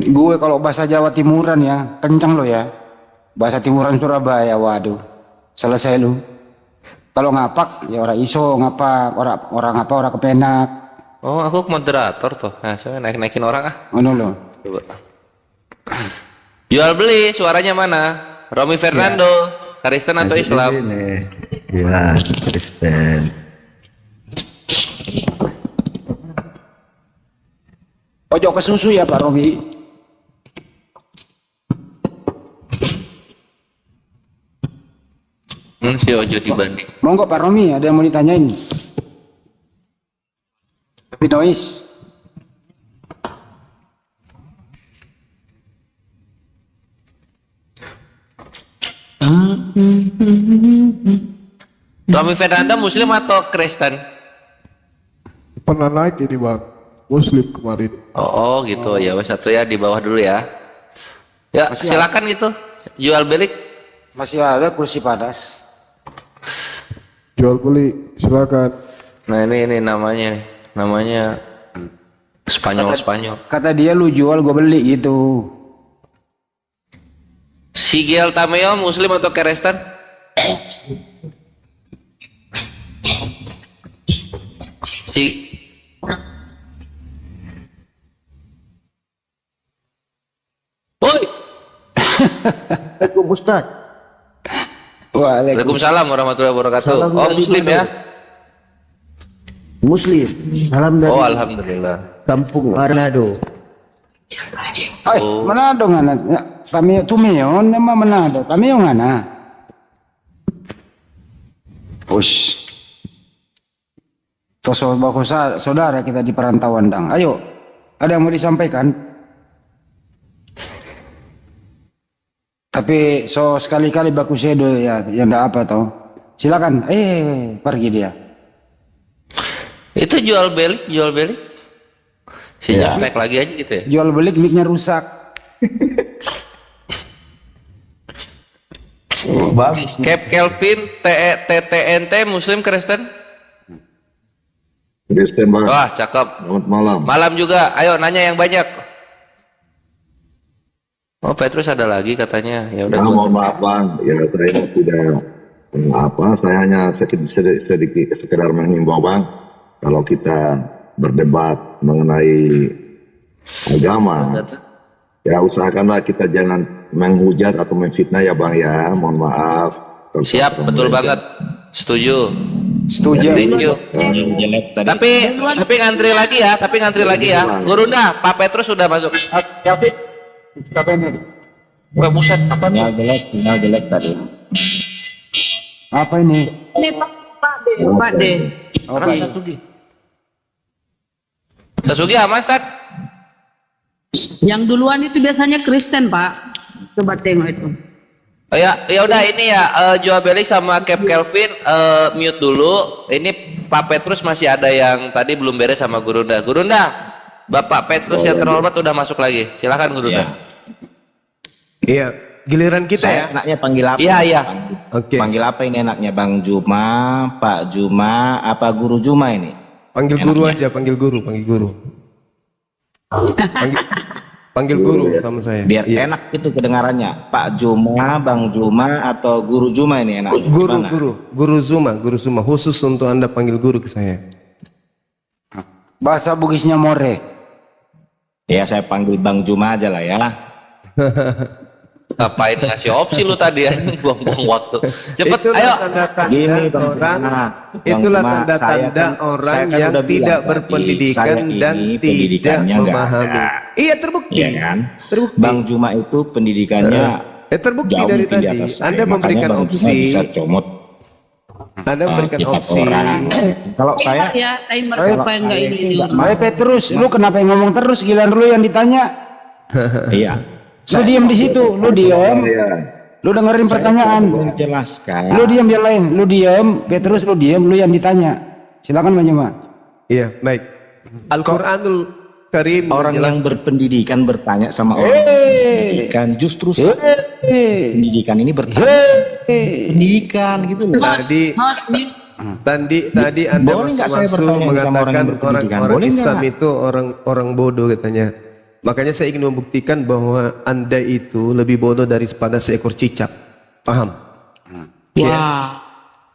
Speaker 3: Gue kalau bahasa Jawa Timuran ya, kencang lo ya. Bahasa Timuran Surabaya, waduh. Selesai lu. Kalau ngapak ya orang iso ngapak, orang kepenak.
Speaker 4: Oh, aku moderator tuh. Nah, saya naikin orang ah.
Speaker 3: Mana lo?
Speaker 4: Coba. Jual beli suaranya mana? Romi Fernando, ya. Kristen atau Islam?
Speaker 12: Ya, Kristen.
Speaker 3: Ojo ke susu ya Pak Romi.
Speaker 4: Si Ojo dibanding.
Speaker 3: Monggo Pak Romi, ada yang mau ditanyain? Tapi noise.
Speaker 4: Romi Fernando Muslim atau Kristen?
Speaker 6: Pernah naik ini Bang, Muslim kemarin.
Speaker 4: Oh gitu ya, satu ya di bawah dulu ya. Ya masih silakan ada. Itu jual beli.
Speaker 3: Masih ada kursi panas.
Speaker 6: Jual beli silakan.
Speaker 4: Nah ini namanya Spanyol.
Speaker 3: Kata dia lu jual gue beli gitu.
Speaker 4: Sigel Tameo Muslim atau Kristen? Woi.
Speaker 6: Ustaz.
Speaker 4: Waalaikumsalam warahmatullahi wabarakatuh. Oh Muslim ya?
Speaker 12: Muslim. Alhamdulillah.
Speaker 4: Oh alhamdulillah.
Speaker 12: Kampung Manado.
Speaker 3: Manado ngana? Kami tumiyon nama Manado. Kami yung ngana. Push. Saudara kita di perantauan dang. Ayo, ada yang mau disampaikan? Tapi sekali-kali baku sedo ya, yang enggak apa toh. Silakan, pergi dia.
Speaker 4: Itu jual beli. Sinyal naik lagi aja gitu ya.
Speaker 3: Jual beli mic-nya rusak.
Speaker 12: Bagus.
Speaker 4: Cap Kelvin TTNT Muslim Kristen?
Speaker 12: Kristen Bang.
Speaker 4: Wah cakep.
Speaker 12: Selamat malam.
Speaker 4: Malam juga. Ayo nanya yang banyak. Oh Petrus ada lagi katanya. Ya udah.
Speaker 12: Mohon maaf Bang. Ya saya tidak saya hanya sedikit sekedar mengimbau Bang. Kalau kita berdebat mengenai agama, ya usahakanlah kita jangan menghujat atau menfitnah ya Bang ya, mohon maaf.
Speaker 4: Siap, betul banget. Setuju.
Speaker 3: Setuju.
Speaker 4: Thank you. Tapi ngantri lagi ya, Gurunda, Pak Petrus sudah masuk.
Speaker 3: Kelvin, siapa ini?
Speaker 4: Wah, buset, apa nih?
Speaker 10: Sinyal jelek tadi.
Speaker 3: Apa ini?
Speaker 8: Ini Pak D.
Speaker 4: Orang Sasugi. Sasugi aman, Sat?
Speaker 8: Yang duluan itu biasanya Kristen, Pak. Coba tengok itu.
Speaker 4: Ya udah ini ya, Joa Belik sama Cap Kelvin mute dulu. Ini Pak Petrus masih ada yang tadi belum beres sama Gurunda. Gurunda, Bapak Petrus yang terhormat udah masuk lagi. Silakan Gurunda.
Speaker 1: Iya, giliran kita ya.
Speaker 10: Enaknya panggil apa?
Speaker 4: Iya.
Speaker 1: Oke.
Speaker 10: Panggil apa ini enaknya, Bang Juma, Pak Juma, apa Guru Juma ini?
Speaker 1: Panggil guru aja, panggil guru. Panggil guru sama saya.
Speaker 10: Biar enak itu kedengarannya. Pak Juma, Bang Juma, atau Guru Juma ini enak.
Speaker 1: Guru Zuma khusus untuk Anda panggil guru ke saya.
Speaker 3: Bahasa Bugisnya More.
Speaker 10: Ya saya panggil Bang Juma aja lah ya.
Speaker 4: Ngapain ngasih opsi lu tadi ya? Buang-buang waktu. Cepet, ayo.
Speaker 1: Itulah tanda-tanda orang yang tidak berpendidikan dan tidak memahami. Iya, terbukti.
Speaker 10: Iya kan?
Speaker 1: Terbukti.
Speaker 10: Bang Juma itu pendidikannya
Speaker 1: terbukti
Speaker 10: jauh
Speaker 1: dari
Speaker 10: mungkin di
Speaker 1: tadi.
Speaker 10: atas saya.
Speaker 1: Anda memberikan
Speaker 10: Makanya Bang Juma
Speaker 1: opsi.
Speaker 10: bisa comot.
Speaker 1: Anda memberikan
Speaker 10: kitab
Speaker 1: opsi.
Speaker 10: orang. Kalau saya
Speaker 8: Ya, timer siapa yang enggak ini?
Speaker 3: Petrus, lu kenapa yang ngomong terus? Giliran lu yang ditanya.
Speaker 10: iya.
Speaker 3: Lu diam di situ, lu diam. Lu dengerin pertanyaan.
Speaker 10: Jelaskan.
Speaker 3: Lu diam biar lain. Lu diam, Petrus lu diam, lu yang ditanya. Silakan Bang Juma.
Speaker 1: Iya, baik. Al-Qur'anul Karim
Speaker 10: Orang yang berpendidikan bertanya sama orang pendidikan, justru pendidikan ini bertanya pendidikan gitu loh.
Speaker 1: Tadi Anda
Speaker 10: Boleh nggak saya
Speaker 1: masuk
Speaker 10: bertanya sama orang
Speaker 1: mengatakan
Speaker 10: yang berpendidikan?
Speaker 1: orang
Speaker 10: Boleh
Speaker 1: Islam
Speaker 10: nggak?
Speaker 1: itu orang bodoh katanya. Makanya saya ingin membuktikan bahwa Anda itu lebih bodoh daripada seekor cicak. Paham?
Speaker 8: Wah,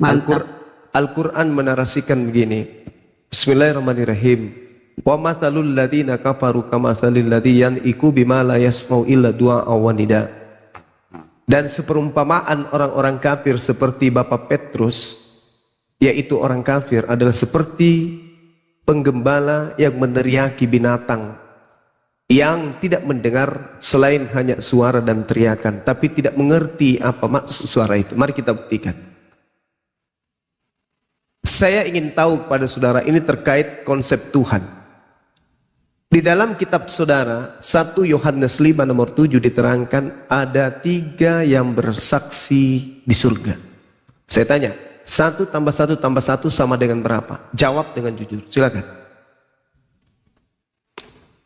Speaker 8: mantap.
Speaker 1: Al-Quran menarasikan begini. Bismillahirrahmanirrahim. Wa mathalul ladzina kafaru kamathalil ladzi yan'iku bima la yasma'u illa du'a wa nida. Dan seperumpamaan orang-orang kafir seperti Bapak Petrus, yaitu orang kafir adalah seperti penggembala yang meneriaki binatang yang tidak mendengar selain hanya suara dan teriakan, tapi tidak mengerti apa maksud suara itu. Mari kita buktikan. Saya ingin tahu kepada saudara ini terkait konsep Tuhan. Di dalam kitab saudara 1 Yohanes 5 nomor 7 diterangkan ada 3 yang bersaksi di surga. Saya tanya, 1 tambah 1 tambah 1 sama dengan berapa? Jawab dengan jujur, silakan.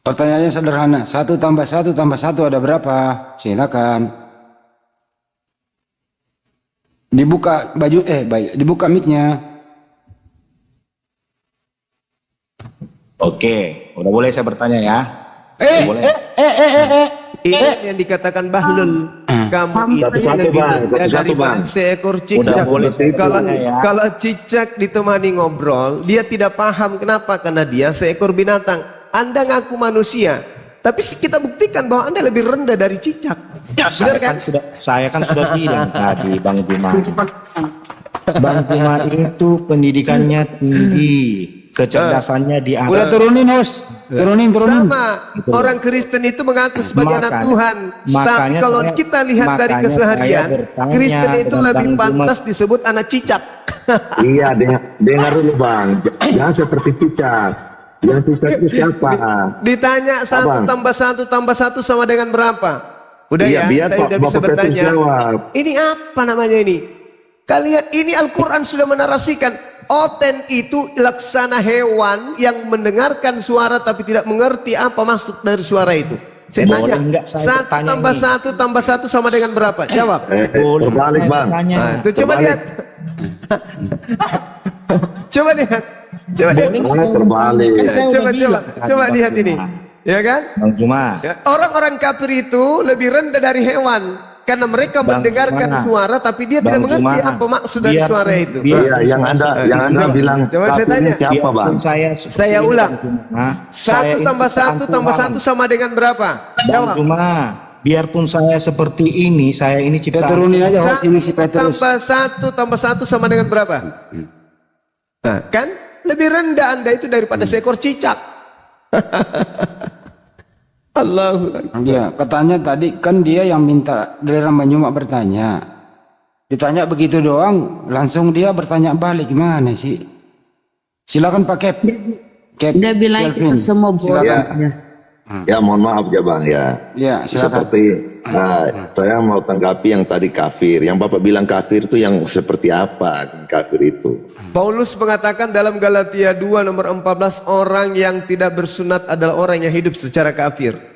Speaker 3: Pertanyaannya sederhana. 1 tambah 1 tambah 1 ada berapa? Silakan. Dibuka baju, dibuka mic-nya.
Speaker 10: Oke, udah boleh saya bertanya ya? Boleh.
Speaker 1: Ini yang dikatakan Bahlul. Kamu itu lebih muda daripada seekor cicak. Kalau cicak ditemani ngobrol, dia tidak paham. Kenapa? Karena dia seekor binatang. Anda ngaku manusia, tapi kita buktikan bahwa Anda lebih rendah dari cicak.
Speaker 10: Ya, saya kan sudah bilang tadi, Bang Juma. Bang Juma itu pendidikannya tinggi, kecerdasannya di atas.
Speaker 3: Udah turunin, host. Turunin.
Speaker 1: Sama. Orang Kristen itu mengaku sebagai anak Tuhan. Tapi kalau kita lihat dari keseharian, Kristen itu lebih pantas disebut anak cicak.
Speaker 12: Iya, dengar dulu Bang. Jangan seperti cicak. Yang cicak itu siapa?
Speaker 1: Ditanya 1 tambah 1 tambah 1 sama dengan berapa? Udah iya, ya, saya udah bisa bertanya. Ini apa namanya ini? Kalian, ini Al-Quran sudah menarasikan. Oten itu laksana hewan yang mendengarkan suara tapi tidak mengerti apa maksud dari suara itu. Saya tanya, 1 tambah 1 tambah 1 sama dengan berapa? Jawab.
Speaker 12: Terbalik Bang.
Speaker 1: Coba lihat. Coba lihat. Coba lihat ini. Ya kan?
Speaker 10: Bang Juma.
Speaker 1: Orang-orang kafir itu lebih rendah dari hewan karena mereka mendengarkan suara tapi dia tidak mengerti apa maksud dari suara itu.
Speaker 12: Iya, yang Anda bilang kafirnya siapa Bang?
Speaker 1: Saya ulang. 1 tambah 1 tambah 1 sama dengan berapa? Jawab.
Speaker 10: biarpun saya seperti ini, saya ini ciptaan.
Speaker 3: Turunin aja hoax ini si Petrus.
Speaker 1: Tambah satu sama dengan berapa? Nah, kan lebih rendah Anda itu daripada seekor cicak. Allahu Akbar.
Speaker 3: Iya, katanya tadi kan dia yang minta dari Banyumas bertanya. Ditanya begitu doang, langsung dia bertanya balik, gimana sih? Silakan Pak Cap.
Speaker 8: Dia bilang kita semua bodoh.
Speaker 12: Ya, mohon maaf ya Bang ya.
Speaker 3: Ya, silakan.
Speaker 12: Seperti saya mau tanggapi yang tadi kafir. Yang Bapak bilang kafir itu yang seperti apa kafir itu?
Speaker 1: Paulus mengatakan dalam Galatia 2 nomor 14, orang yang tidak bersunat adalah orang yang hidup secara kafir.